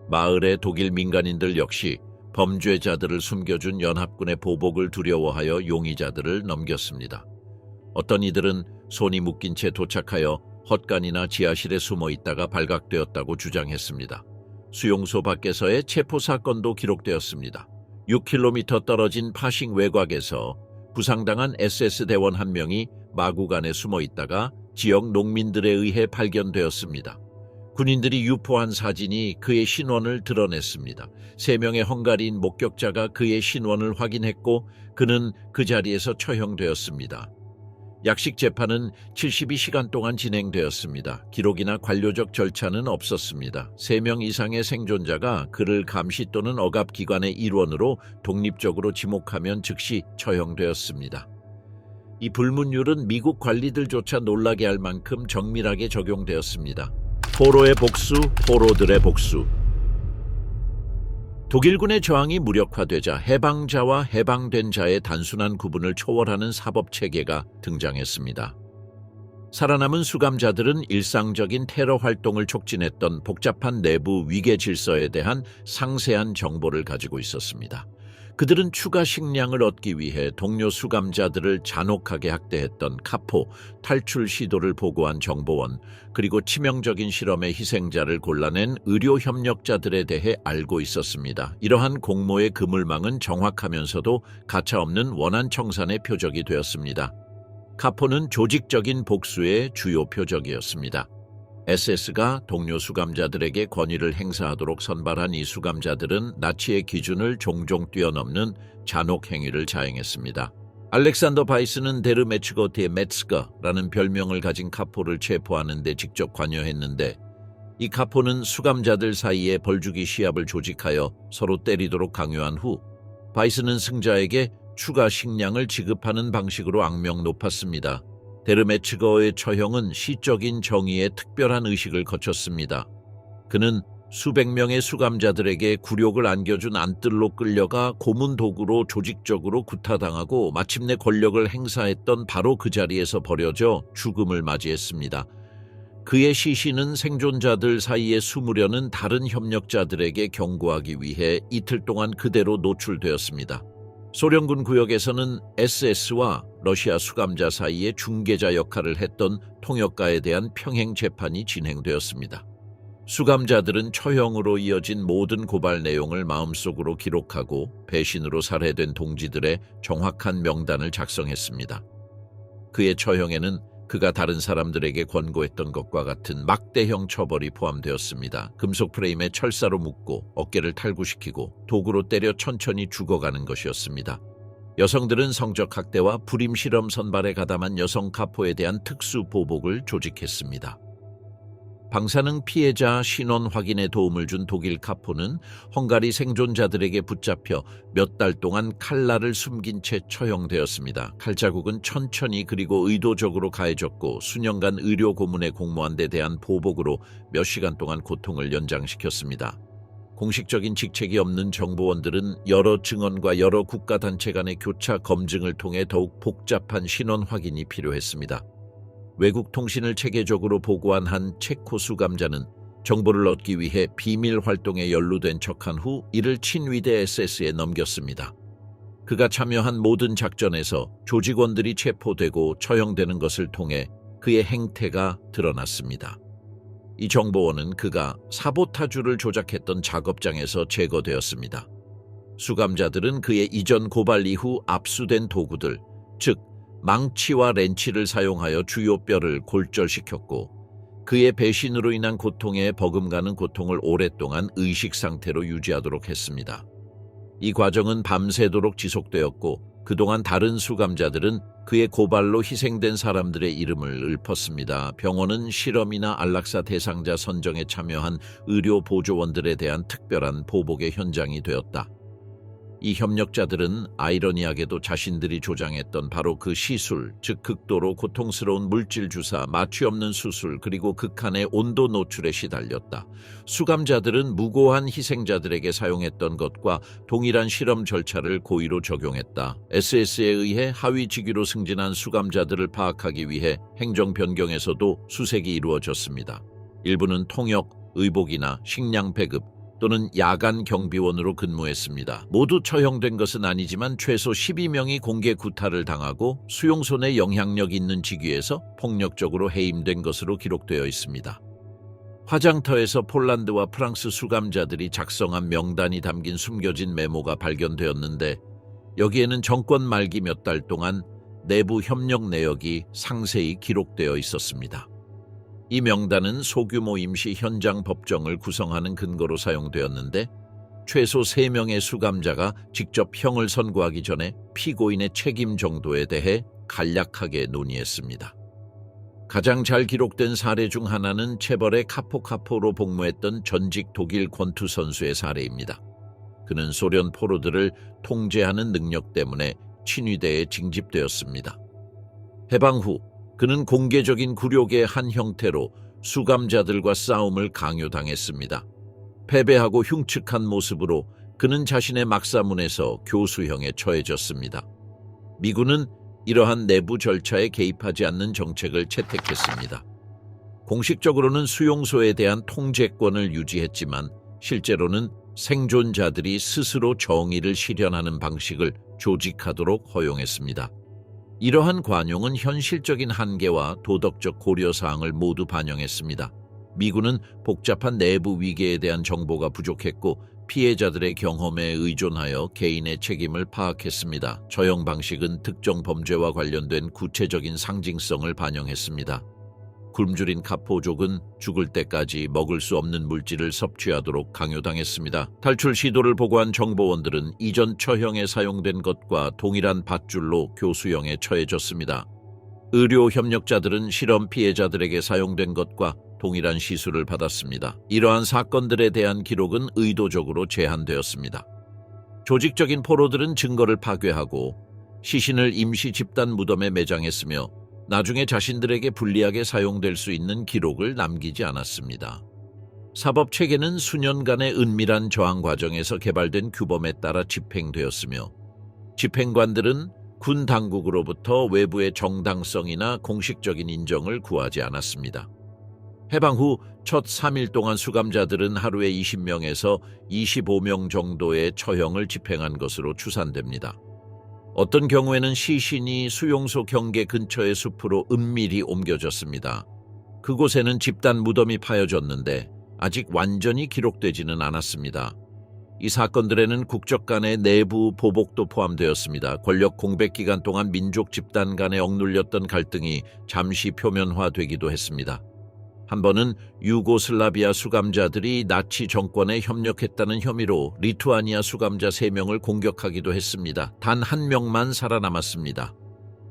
마을의 독일 민간인들 역시 범죄자들을 숨겨준 연합군의 보복을 두려워하여 용의자들을 넘겼습니다. 어떤 이들은 손이 묶인 채 도착하여 헛간이나 지하실에 숨어 있다가 발각되었다고 주장했습니다. 수용소 밖에서의 체포 사건도 기록되었습니다. 6km 떨어진 파싱 외곽에서 부상당한 SS 대원 한 명이 마구 안에 숨어 있다가 지역 농민들에 의해 발견되었습니다. 군인들이 유포한 사진이 그의 신원을 드러냈습니다. 3명의 헝가리인 목격자가 그의 신원을 확인했고 그는 그 자리에서 처형되었습니다. 약식 재판은 72시간 동안 진행되었습니다. 기록이나 관료적 절차는 없었습니다. 3명 이상의 생존자가 그를 감시 또는 억압기관의 일원으로 독립적으로 지목하면 즉시 처형되었습니다. 이 불문율은 미국 관리들조차 놀라게 할 만큼 정밀하게 적용되었습니다. 포로의 복수, 포로들의 복수. 독일군의 저항이 무력화되자 해방자와 해방된 자의 단순한 구분을 초월하는 사법체계가 등장했습니다. 살아남은 수감자들은 일상적인 테러 활동을 촉진했던 복잡한 내부 위계 질서에 대한 상세한 정보를 가지고 있었습니다. 그들은 추가 식량을 얻기 위해 동료 수감자들을 잔혹하게 학대했던 카포, 탈출 시도를 보고한 정보원, 그리고 치명적인 실험의 희생자를 골라낸 의료 협력자들에 대해 알고 있었습니다. 이러한 공모의 그물망은 정확하면서도 가차없는 원한 청산의 표적이 되었습니다. 카포는 조직적인 복수의 주요 표적이었습니다. SS가 동료 수감자들에게 권위를 행사하도록 선발한 이 수감자들은 나치의 기준을 종종 뛰어넘는 잔혹 행위를 자행했습니다. 알렉산더 바이스는 데르메츠거트의 메츠거라는 별명을 가진 카포를 체포하는 데 직접 관여했는데 이 카포는 수감자들 사이에 벌주기 시합을 조직하여 서로 때리도록 강요한 후 바이스는 승자에게 추가 식량을 지급하는 방식으로 악명 높았습니다. 데르메츠거의 처형은 시적인 정의의 특별한 의식을 거쳤습니다. 그는 수백 명의 수감자들에게 굴욕을 안겨준 안뜰로 끌려가 고문 도구로 조직적으로 구타당하고 마침내 권력을 행사했던 바로 그 자리에서 버려져 죽음을 맞이했습니다. 그의 시신은 생존자들 사이에 숨으려는 다른 협력자들에게 경고하기 위해 이틀 동안 그대로 노출되었습니다. 소련군 구역에서는 SS와 러시아 수감자 사이에 중개자 역할을 했던 통역가에 대한 평행 재판이 진행되었습니다. 수감자들은 처형으로 이어진 모든 고발 내용을 마음속으로 기록하고 배신으로 살해된 동지들의 정확한 명단을 작성했습니다. 그의 처형에는 그가 다른 사람들에게 권고했던 것과 같은 막대형 처벌이 포함되었습니다. 금속 프레임에 철사로 묶고 어깨를 탈구시키고 도구로 때려 천천히 죽어가는 것이었습니다. 여성들은 성적 학대와 불임 실험 선발에 가담한 여성 카포에 대한 특수 보복을 조직했습니다. 방사능 피해자 신원 확인에 도움을 준 독일 카포는 헝가리 생존자들에게 붙잡혀 몇 달 동안 칼날을 숨긴 채 처형되었습니다. 칼자국은 천천히 그리고 의도적으로 가해졌고 수년간 의료 고문에 공모한 데 대한 보복으로 몇 시간 동안 고통을 연장시켰습니다. 공식적인 직책이 없는 정보원들은 여러 증언과 여러 국가단체 간의 교차 검증을 통해 더욱 복잡한 신원 확인이 필요했습니다. 외국 통신을 체계적으로 보고한 한 체코 수감자는 정보를 얻기 위해 비밀 활동에 연루된 척한 후 이를 친위대 SS에 넘겼습니다. 그가 참여한 모든 작전에서 조직원들이 체포되고 처형되는 것을 통해 그의 행태가 드러났습니다. 이 정보원은 그가 사보타주를 조작했던 작업장에서 제거되었습니다. 수감자들은 그의 이전 고발 이후 압수된 도구들, 즉 망치와 렌치를 사용하여 주요 뼈를 골절시켰고 그의 배신으로 인한 고통에 버금가는 고통을 오랫동안 의식 상태로 유지하도록 했습니다. 이 과정은 밤새도록 지속되었고 그동안 다른 수감자들은 그의 고발로 희생된 사람들의 이름을 읊었습니다. 병원은 실험이나 안락사 대상자 선정에 참여한 의료 보조원들에 대한 특별한 보복의 현장이 되었다. 이 협력자들은 아이러니하게도 자신들이 조장했던 바로 그 시술, 즉 극도로 고통스러운 물질 주사, 마취 없는 수술, 그리고 극한의 온도 노출에 시달렸다. 수감자들은 무고한 희생자들에게 사용했던 것과 동일한 실험 절차를 고의로 적용했다. SS에 의해 하위 직위로 승진한 수감자들을 파악하기 위해 행정 변경에서도 수색이 이루어졌습니다. 일부는 통역, 의복이나 식량 배급, 또는 야간 경비원으로 근무했습니다. 모두 처형된 것은 아니지만 최소 12명이 공개 구타를 당하고 수용소 내 영향력 있는 직위에서 폭력적으로 해임된 것으로 기록되어 있습니다. 화장터에서 폴란드와 프랑스 수감자들이 작성한 명단이 담긴 숨겨진 메모가 발견되었는데 여기에는 정권 말기 몇 달 동안 내부 협력 내역이 상세히 기록되어 있었습니다. 이 명단은 소규모 임시 현장 법정을 구성하는 근거로 사용되었는데 최소 3명의 수감자가 직접 형을 선고하기 전에 피고인의 책임 정도에 대해 간략하게 논의했습니다. 가장 잘 기록된 사례 중 하나는 체벌의 카포카포로 복무했던 전직 독일 권투 선수의 사례입니다. 그는 소련 포로들을 통제하는 능력 때문에 친위대에 징집되었습니다. 해방 후 그는 공개적인 굴욕의 한 형태로 수감자들과 싸움을 강요당했습니다. 패배하고 흉측한 모습으로 그는 자신의 막사문에서 교수형에 처해졌습니다. 미군은 이러한 내부 절차에 개입하지 않는 정책을 채택했습니다. 공식적으로는 수용소에 대한 통제권을 유지했지만 실제로는 생존자들이 스스로 정의를 실현하는 방식을 조직하도록 허용했습니다. 이러한 관용은 현실적인 한계와 도덕적 고려사항을 모두 반영했습니다. 미군은 복잡한 내부 위계에 대한 정보가 부족했고 피해자들의 경험에 의존하여 개인의 책임을 파악했습니다. 처형 방식은 특정 범죄와 관련된 구체적인 상징성을 반영했습니다. 굶주린 카포족은 죽을 때까지 먹을 수 없는 물질을 섭취하도록 강요당했습니다. 탈출 시도를 보고한 정보원들은 이전 처형에 사용된 것과 동일한 밧줄로 교수형에 처해졌습니다. 의료 협력자들은 실험 피해자들에게 사용된 것과 동일한 시술을 받았습니다. 이러한 사건들에 대한 기록은 의도적으로 제한되었습니다. 조직적인 포로들은 증거를 파괴하고 시신을 임시 집단 무덤에 매장했으며 나중에 자신들에게 불리하게 사용될 수 있는 기록을 남기지 않았습니다. 사법체계는 수년간의 은밀한 저항 과정에서 개발된 규범에 따라 집행되었으며 집행관들은 군 당국으로부터 외부의 정당성이나 공식적인 인정을 구하지 않았습니다. 해방 후 첫 3일 동안 수감자들은 하루에 20명에서 25명 정도의 처형을 집행한 것으로 추산됩니다. 어떤 경우에는 시신이 수용소 경계 근처의 숲으로 은밀히 옮겨졌습니다. 그곳에는 집단 무덤이 파여졌는데 아직 완전히 기록되지는 않았습니다. 이 사건들에는 국적 간의 내부 보복도 포함되었습니다. 권력 공백 기간 동안 민족 집단 간에 억눌렸던 갈등이 잠시 표면화되기도 했습니다. 한 번은 유고슬라비아 수감자들이 나치 정권에 협력했다는 혐의로 리투아니아 수감자 3명을 공격하기도 했습니다. 단 1명만 살아남았습니다.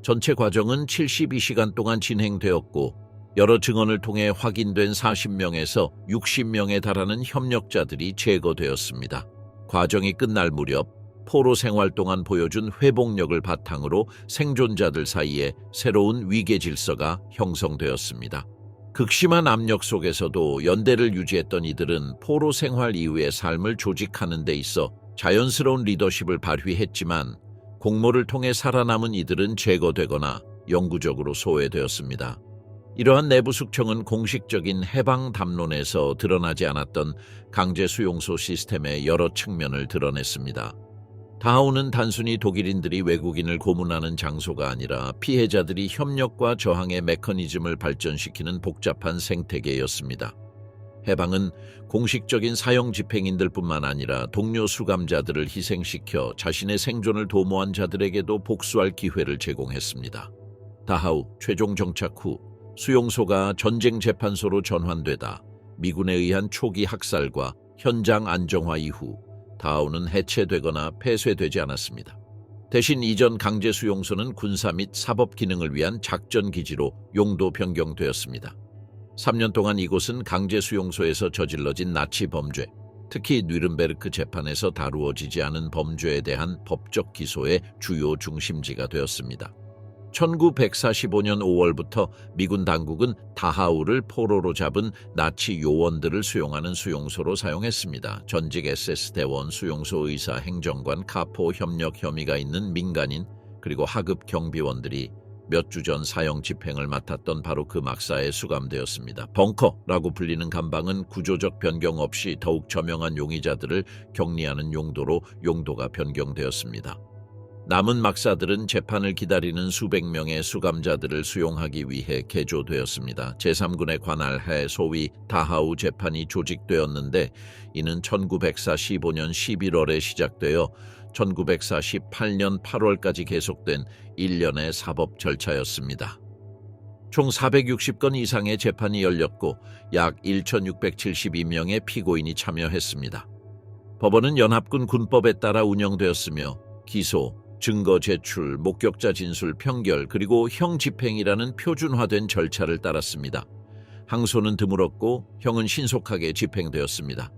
전체 과정은 72시간 동안 진행되었고 여러 증언을 통해 확인된 40명에서 60명에 달하는 협력자들이 제거되었습니다. 과정이 끝날 무렵 포로 생활 동안 보여준 회복력을 바탕으로 생존자들 사이에 새로운 위계 질서가 형성되었습니다. 극심한 압력 속에서도 연대를 유지했던 이들은 포로 생활 이후의 삶을 조직하는 데 있어 자연스러운 리더십을 발휘했지만 공모를 통해 살아남은 이들은 제거되거나 영구적으로 소외되었습니다. 이러한 내부 숙청은 공식적인 해방 담론에서 드러나지 않았던 강제 수용소 시스템의 여러 측면을 드러냈습니다. 다하우는 단순히 독일인들이 외국인을 고문하는 장소가 아니라 피해자들이 협력과 저항의 메커니즘을 발전시키는 복잡한 생태계였습니다. 해방은 공식적인 사형 집행인들뿐만 아니라 동료 수감자들을 희생시켜 자신의 생존을 도모한 자들에게도 복수할 기회를 제공했습니다. 다하우 최종 정착 후 수용소가 전쟁 재판소로 전환되다 미군에 의한 초기 학살과 현장 안정화 이후 다하우는 해체되거나 폐쇄되지 않았습니다. 대신 이전 강제 수용소는 군사 및 사법 기능을 위한 작전 기지로 용도 변경되었습니다. 3년 동안 이곳은 강제 수용소에서 저질러진 나치 범죄, 특히 뉘른베르크 재판에서 다루어지지 않은 범죄에 대한 법적 기소의 주요 중심지가 되었습니다. 1945년 5월부터 미군 당국은 다하우를 포로로 잡은 나치 요원들을 수용하는 수용소로 사용했습니다. 전직 SS 대원, 수용소 의사, 행정관, 카포 협력 혐의가 있는 민간인 그리고 하급 경비원들이 몇 주 전 사형 집행을 맡았던 바로 그 막사에 수감되었습니다. 벙커라고 불리는 감방은 구조적 변경 없이 더욱 저명한 용의자들을 격리하는 용도로 용도가 변경되었습니다. 남은 막사들은 재판을 기다리는 수백 명의 수감자들을 수용하기 위해 개조되었습니다. 제3군에 관할해 소위 다하우 재판이 조직되었는데 이는 1945년 11월에 시작되어 1948년 8월까지 계속된 1년의 사법 절차였습니다. 총 460건 이상의 재판이 열렸고 약 1,672명의 피고인이 참여했습니다. 법원은 연합군 군법에 따라 운영되었으며 기소, 증거 제출, 목격자 진술 평결 그리고 형 집행이라는 표준화된 절차를 따랐습니다. 항소는 드물었고 형은 신속하게 집행되었습니다.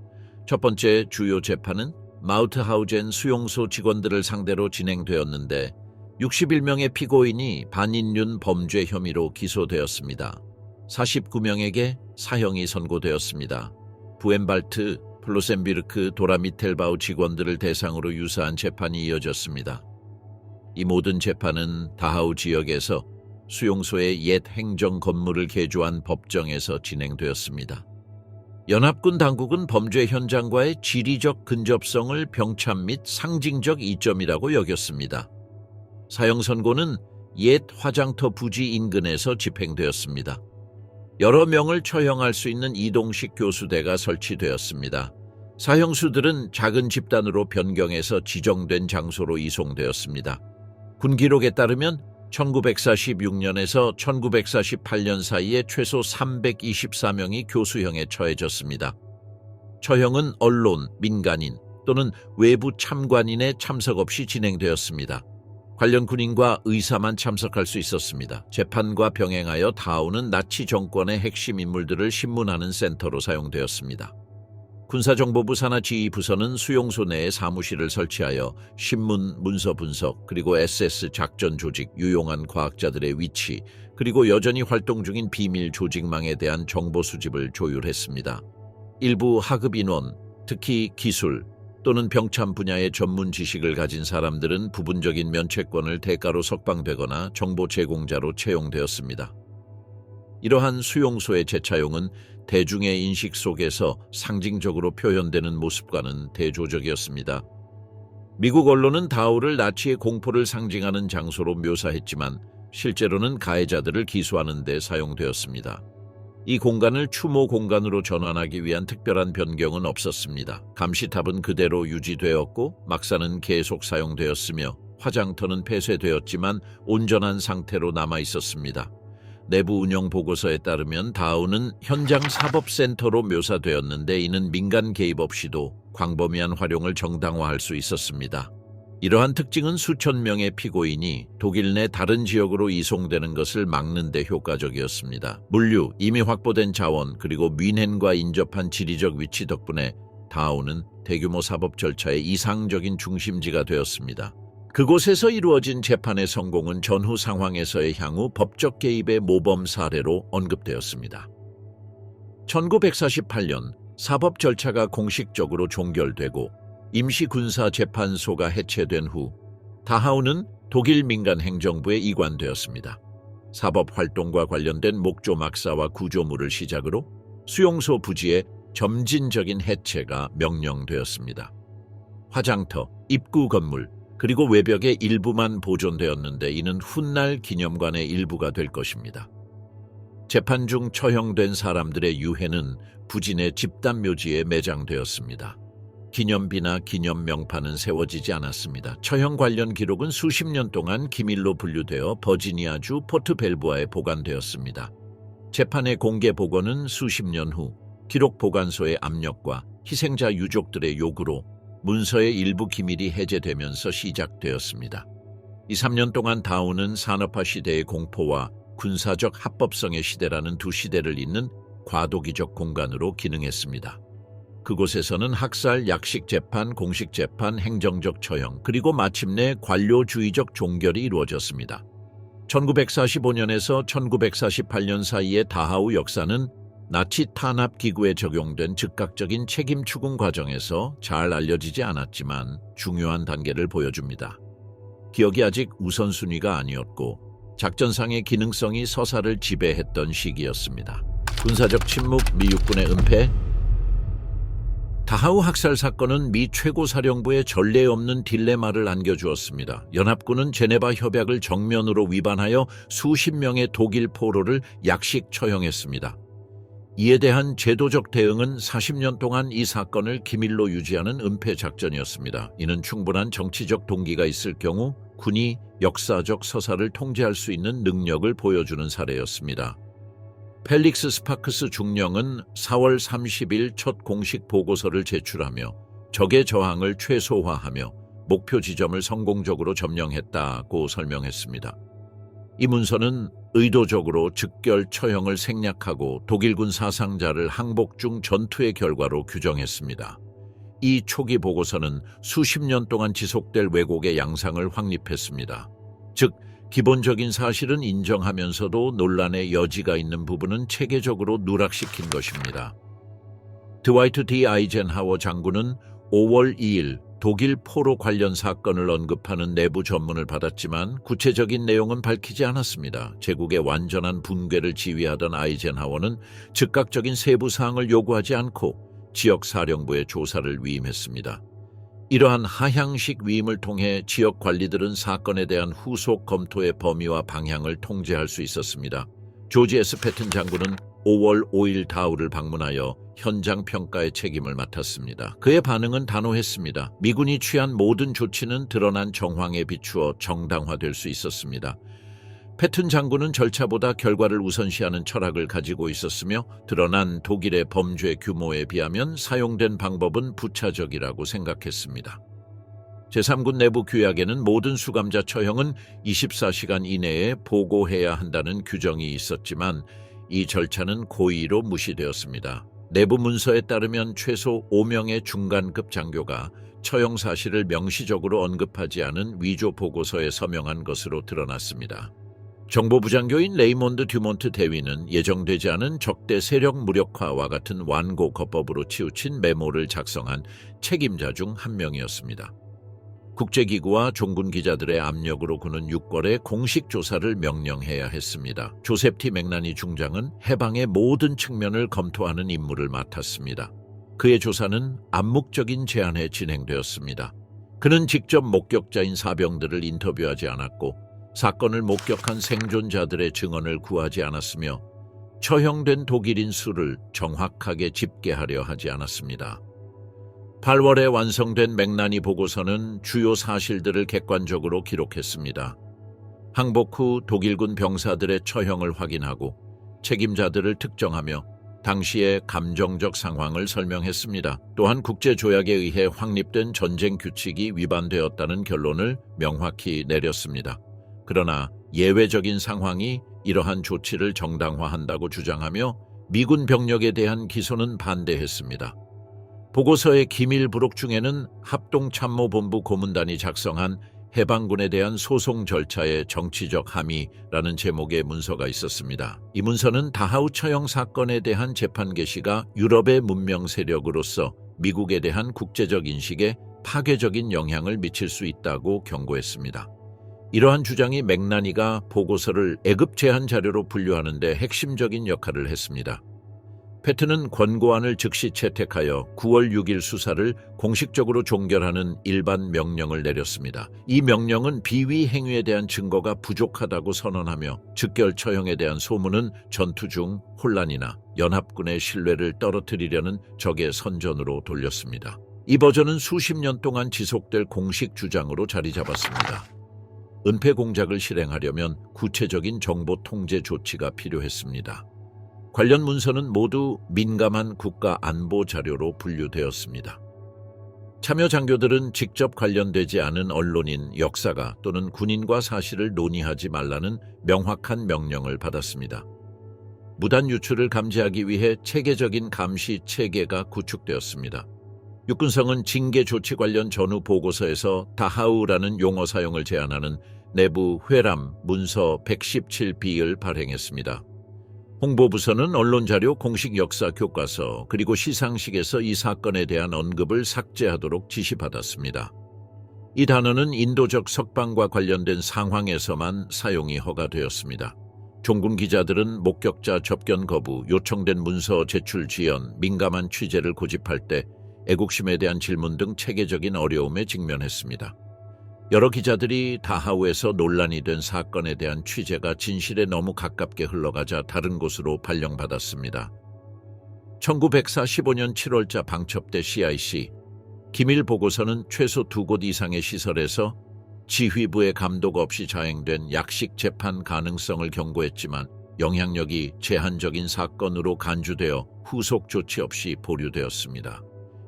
첫 번째 주요 재판은 마우트하우젠 수용소 직원들을 상대로 진행되었는데 61명의 피고인이 반인륜 범죄 혐의로 기소되었습니다. 49명에게 사형이 선고되었습니다. 부엠발트, 플로셈비르크, 도라미텔바우 직원들을 대상으로 유사한 재판이 이어졌습니다. 이 모든 재판은 다하우 지역에서 수용소의 옛 행정 건물을 개조한 법정에서 진행되었습니다. 연합군 당국은 범죄 현장과의 지리적 근접성을 병참 및 상징적 이점이라고 여겼습니다. 사형 선고는 옛 화장터 부지 인근에서 집행되었습니다. 여러 명을 처형할 수 있는 이동식 교수대가 설치되었습니다. 사형수들은 작은 집단으로 변경해서 지정된 장소로 이송되었습니다. 군 기록에 따르면 1946년에서 1948년 사이에 최소 324명이 교수형에 처해졌습니다. 처형은 언론, 민간인 또는 외부 참관인의 참석 없이 진행되었습니다. 관련 군인과 의사만 참석할 수 있었습니다. 재판과 병행하여 다하우는 나치 정권의 핵심 인물들을 신문하는 센터로 사용되었습니다. 군사정보부 산하지휘부서는 수용소 내에 사무실을 설치하여 신문, 문서 분석, 그리고 SS 작전 조직, 유용한 과학자들의 위치, 그리고 여전히 활동 중인 비밀 조직망에 대한 정보 수집을 조율했습니다. 일부 하급 인원, 특히 기술 또는 병참 분야의 전문 지식을 가진 사람들은 부분적인 면책권을 대가로 석방되거나 정보 제공자로 채용되었습니다. 이러한 수용소의 재차용은 대중의 인식 속에서 상징적으로 표현되는 모습과는 대조적이었습니다. 미국 언론은 다하우를 나치의 공포를 상징하는 장소로 묘사했지만 실제로는 가해자들을 기소하는 데 사용되었습니다. 이 공간을 추모 공간으로 전환하기 위한 특별한 변경은 없었습니다. 감시탑은 그대로 유지되었고 막사는 계속 사용되었으며 화장터는 폐쇄되었지만 온전한 상태로 남아 있었습니다. 내부 운영 보고서에 따르면 다하우는 현장 사법센터로 묘사되었는데 이는 민간 개입 없이도 광범위한 활용을 정당화할 수 있었습니다. 이러한 특징은 수천 명의 피고인이 독일 내 다른 지역으로 이송되는 것을 막는 데 효과적이었습니다. 물류, 이미 확보된 자원, 그리고 뮌헨과 인접한 지리적 위치 덕분에 다하우는 대규모 사법 절차의 이상적인 중심지가 되었습니다. 그곳에서 이루어진 재판의 성공은 전후 상황에서의 향후 법적 개입의 모범 사례로 언급되었습니다. 1948년 사법 절차가 공식적으로 종결되고 임시군사재판소가 해체된 후 다하우는 독일 민간 행정부에 이관되었습니다. 사법 활동과 관련된 목조 막사와 구조물을 시작으로 수용소 부지의 점진적인 해체가 명령되었습니다. 화장터, 입구 건물, 그리고 외벽의 일부만 보존되었는데 이는 훗날 기념관의 일부가 될 것입니다. 재판 중 처형된 사람들의 유해는 부지 내 집단묘지에 매장되었습니다. 기념비나 기념명판은 세워지지 않았습니다. 처형 관련 기록은 수십 년 동안 기밀로 분류되어 버지니아주 포트벨부아에 보관되었습니다. 재판의 공개 복원은 수십 년 후 기록 보관소의 압력과 희생자 유족들의 요구로 문서의 일부 기밀이 해제되면서 시작되었습니다. 이 3년 동안 다우는 산업화 시대의 공포와 군사적 합법성의 시대라는 두 시대를 잇는 과도기적 공간으로 기능했습니다. 그곳에서는 학살, 약식 재판, 공식 재판, 행정적 처형, 그리고 마침내 관료주의적 종결이 이루어졌습니다. 1945년에서 1948년 사이의 다하우 역사는 나치 탄압 기구에 적용된 즉각적인 책임 추궁 과정에서 잘 알려지지 않았지만 중요한 단계를 보여줍니다. 기억이 아직 우선순위가 아니었고 작전상의 기능성이 서사를 지배했던 시기였습니다. 군사적 침묵, 미 육군의 은폐. 다하우 학살 사건은 미 최고사령부의 전례 없는 딜레마를 안겨주었습니다. 연합군은 제네바 협약을 정면으로 위반하여 수십 명의 독일 포로를 약식 처형했습니다. 이에 대한 제도적 대응은 40년 동안 이 사건을 기밀로 유지하는 은폐 작전이었습니다. 이는 충분한 정치적 동기가 있을 경우 군이 역사적 서사를 통제할 수 있는 능력을 보여주는 사례였습니다. 펠릭스 스파크스 중령은 4월 30일 첫 공식 보고서를 제출하며 적의 저항을 최소화하며 목표 지점을 성공적으로 점령했다고 설명했습니다. 이 문서는 의도적으로 즉결 처형을 생략하고 독일군 사상자를 항복 중 전투의 결과로 규정했습니다. 이 초기 보고서는 수십 년 동안 지속될 왜곡의 양상을 확립했습니다. 즉, 기본적인 사실은 인정하면서도 논란의 여지가 있는 부분은 체계적으로 누락시킨 것입니다. 드와이트 D. 아이젠하워 장군은 5월 2일 독일 포로 관련 사건을 언급하는 내부 전문을 받았지만 구체적인 내용은 밝히지 않았습니다. 제국의 완전한 붕괴를 지휘하던 아이젠하워는 즉각적인 세부 사항을 요구하지 않고 지역 사령부의 조사를 위임했습니다. 이러한 하향식 위임을 통해 지역 관리들은 사건에 대한 후속 검토의 범위와 방향을 통제할 수 있었습니다. 조지 S. 패튼 장군은 5월 5일 다우를 방문하여 현장 평가의 책임을 맡았습니다. 그의 반응은 단호했습니다. 미군이 취한 모든 조치는 드러난 정황에 비추어 정당화될 수 있었습니다. 패튼 장군은 절차보다 결과를 우선시하는 철학을 가지고 있었으며 드러난 독일의 범죄 규모에 비하면 사용된 방법은 부차적이라고 생각했습니다. 제3군 내부 규약에는 모든 수감자 처형은 24시간 이내에 보고해야 한다는 규정이 있었지만 이 절차는 고의로 무시되었습니다. 내부 문서에 따르면 최소 5명의 중간급 장교가 처형 사실을 명시적으로 언급하지 않은 위조 보고서에 서명한 것으로 드러났습니다. 정보부 장교인 레이몬드 듀몬트 대위는 예정되지 않은 적대 세력 무력화와 같은 완고 거법으로 치우친 메모를 작성한 책임자 중 한 명이었습니다. 국제기구와 종군 기자들의 압력으로 그는 6월에 공식 조사를 명령해야 했습니다. 조셉 T. 맥나니 중장은 해방의 모든 측면을 검토하는 임무를 맡았습니다. 그의 조사는 암묵적인 제한에 진행되었습니다. 그는 직접 목격자인 사병들을 인터뷰하지 않았고 사건을 목격한 생존자들의 증언을 구하지 않았으며 처형된 독일인 수를 정확하게 집계하려 하지 않았습니다. 8월에 완성된 맥나니 보고서는 주요 사실들을 객관적으로 기록했습니다. 항복 후 독일군 병사들의 처형을 확인하고 책임자들을 특정하며 당시의 감정적 상황을 설명했습니다. 또한 국제조약에 의해 확립된 전쟁 규칙이 위반되었다는 결론을 명확히 내렸습니다. 그러나 예외적인 상황이 이러한 조치를 정당화한다고 주장하며 미군 병력에 대한 기소는 반대했습니다. 보고서의 기밀 부록 중에는 합동참모본부 고문단이 작성한 해방군에 대한 소송 절차의 정치적 함의라는 제목의 문서가 있었습니다. 이 문서는 다하우 처형 사건에 대한 재판 개시가 유럽의 문명 세력으로서 미국에 대한 국제적 인식에 파괴적인 영향을 미칠 수 있다고 경고했습니다. 이러한 주장이 맥나니가 보고서를 애급 제한 자료로 분류하는 데 핵심적인 역할을 했습니다. 패튼은 권고안을 즉시 채택하여 9월 6일 수사를 공식적으로 종결하는 일반 명령을 내렸습니다. 이 명령은 비위 행위에 대한 증거가 부족하다고 선언하며 즉결 처형에 대한 소문은 전투 중 혼란이나 연합군의 신뢰를 떨어뜨리려는 적의 선전으로 돌렸습니다. 이 버전은 수십 년 동안 지속될 공식 주장으로 자리 잡았습니다. 은폐 공작을 실행하려면 구체적인 정보 통제 조치가 필요했습니다. 관련 문서는 모두 민감한 국가 안보 자료로 분류되었습니다. 참여 장교들은 직접 관련되지 않은 언론인, 역사가 또는 군인과 사실을 논의하지 말라는 명확한 명령을 받았습니다. 무단 유출을 감지하기 위해 체계적인 감시 체계가 구축되었습니다. 육군성은 징계 조치 관련 전후 보고서에서 다하우라는 용어 사용을 제한하는 내부 회람 문서 117B를 발행했습니다. 홍보부서는 언론자료, 공식 역사 교과서, 그리고 시상식에서 이 사건에 대한 언급을 삭제하도록 지시받았습니다. 이 단어는 인도적 석방과 관련된 상황에서만 사용이 허가되었습니다. 종군 기자들은 목격자 접견 거부, 요청된 문서 제출 지연, 민감한 취재를 고집할 때 애국심에 대한 질문 등 체계적인 어려움에 직면했습니다. 여러 기자들이 다하우에서 논란이 된 사건에 대한 취재가 진실에 너무 가깝게 흘러가자 다른 곳으로 발령받았습니다. 1945년 7월자 방첩대 CIC 기밀 보고서는 최소 2곳 이상의 시설에서 지휘부의 감독 없이 자행된 약식 재판 가능성을 경고했지만 영향력이 제한적인 사건으로 간주되어 후속 조치 없이 보류되었습니다.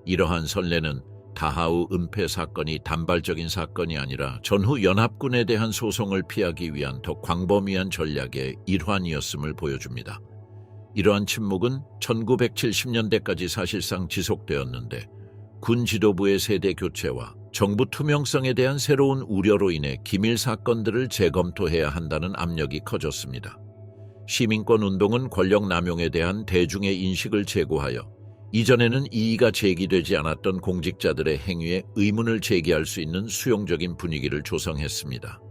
이러한 선례는 다하우 은폐 사건이 단발적인 사건이 아니라 전후 연합군에 대한 소송을 피하기 위한 더 광범위한 전략의 일환이었음을 보여줍니다. 이러한 침묵은 1970년대까지 사실상 지속되었는데 군 지도부의 세대 교체와 정부 투명성에 대한 새로운 우려로 인해 기밀 사건들을 재검토해야 한다는 압력이 커졌습니다. 시민권 운동은 권력 남용에 대한 대중의 인식을 제고하여 이전에는 이의가 제기되지 않았던 공직자들의 행위에 의문을 제기할 수 있는 수용적인 분위기를 조성했습니다.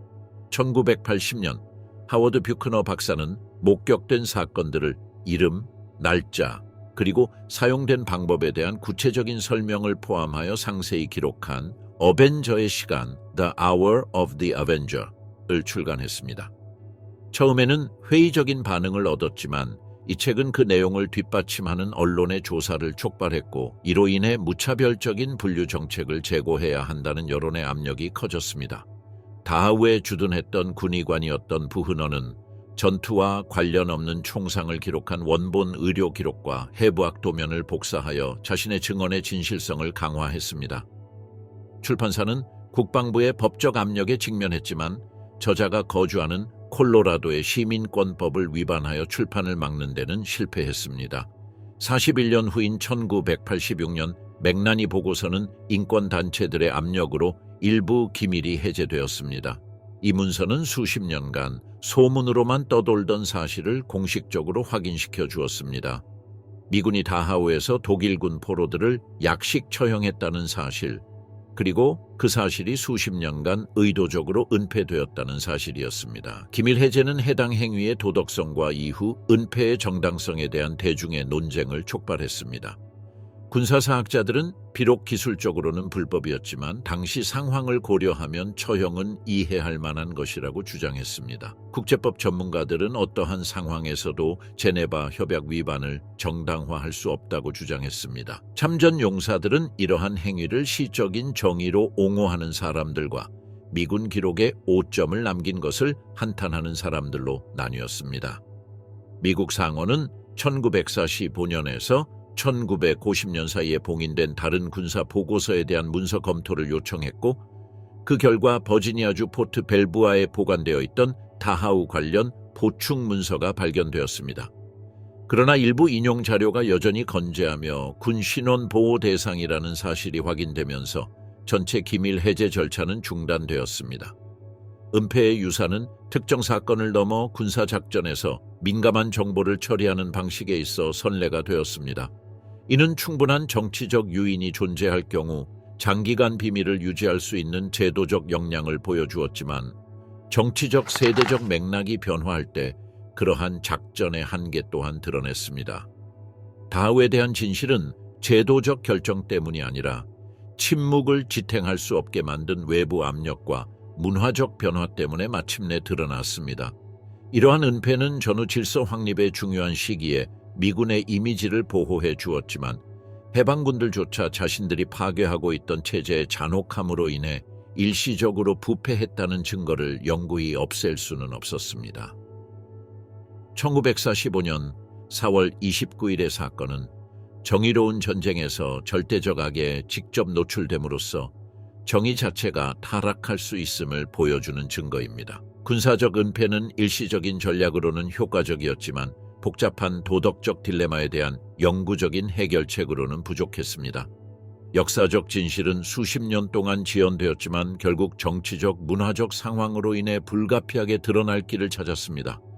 1980년 하워드 뷰크너 박사는 목격된 사건들을 이름, 날짜, 그리고 사용된 방법에 대한 구체적인 설명을 포함하여 상세히 기록한 어벤저의 시간, The Hour of the Avenger을 출간했습니다. 처음에는 회의적인 반응을 얻었지만 이 책은 그 내용을 뒷받침하는 언론의 조사를 촉발했고 이로 인해 무차별적인 분류 정책을 제고해야 한다는 여론의 압력이 커졌습니다. 다하우에 주둔했던 군의관이었던 부흐너는 전투와 관련 없는 총상을 기록한 원본 의료 기록과 해부학 도면을 복사하여 자신의 증언의 진실성을 강화했습니다. 출판사는 국방부의 법적 압력에 직면했지만 저자가 거주하는 콜로라도의 시민권법을 위반하여 출판을 막는 데는 실패했습니다. 41년 후인 1986년 맥나니 보고서는 인권단체들의 압력으로 일부 기밀이 해제되었습니다. 이 문서는 수십 년간 소문으로만 떠돌던 사실을 공식적으로 확인시켜 주었습니다. 미군이 다하우에서 독일군 포로들을 약식 처형했다는 사실, 그리고 그 사실이 수십 년간 의도적으로 은폐되었다는 사실이었습니다. 기밀 해제는 해당 행위의 도덕성과 이후 은폐의 정당성에 대한 대중의 논쟁을 촉발했습니다. 군사사학자들은 비록 기술적으로는 불법이었지만 당시 상황을 고려하면 처형은 이해할 만한 것이라고 주장했습니다. 국제법 전문가들은 어떠한 상황에서도 제네바 협약 위반을 정당화할 수 없다고 주장했습니다. 참전 용사들은 이러한 행위를 시적인 정의로 옹호하는 사람들과 미군 기록에 오점을 남긴 것을 한탄하는 사람들로 나뉘었습니다. 미국 상원은 1945년에서 1950년 사이에 봉인된 다른 군사 보고서에 대한 문서 검토를 요청했고 그 결과 버지니아주 포트 벨부아에 보관되어 있던 다하우 관련 보충 문서가 발견되었습니다. 그러나 일부 인용 자료가 여전히 건재하며 군 신원 보호 대상이라는 사실이 확인되면서 전체 기밀 해제 절차는 중단되었습니다. 은폐의 유사는 특정 사건을 넘어 군사작전에서 민감한 정보를 처리하는 방식에 있어 선례가 되었습니다. 이는 충분한 정치적 유인이 존재할 경우 장기간 비밀을 유지할 수 있는 제도적 역량을 보여주었지만 정치적 세대적 맥락이 변화할 때 그러한 작전의 한계 또한 드러냈습니다. 다하우에 대한 진실은 제도적 결정 때문이 아니라 침묵을 지탱할 수 없게 만든 외부 압력과 문화적 변화 때문에 마침내 드러났습니다. 이러한 은폐는 전후 질서 확립의 중요한 시기에 미군의 이미지를 보호해 주었지만 해방군들조차 자신들이 파괴하고 있던 체제의 잔혹함으로 인해 일시적으로 부패했다는 증거를 영구히 없앨 수는 없었습니다. 1945년 4월 29일의 사건은 정의로운 전쟁에서 절대적 악에 직접 노출됨으로써 정의 자체가 타락할 수 있음을 보여주는 증거입니다. 군사적 은폐는 일시적인 전략으로는 효과적이었지만 복잡한 도덕적 딜레마에 대한 영구적인 해결책으로는 부족했습니다. 역사적 진실은 수십 년 동안 지연되었지만 결국 정치적, 문화적 상황으로 인해 불가피하게 드러날 길을 찾았습니다.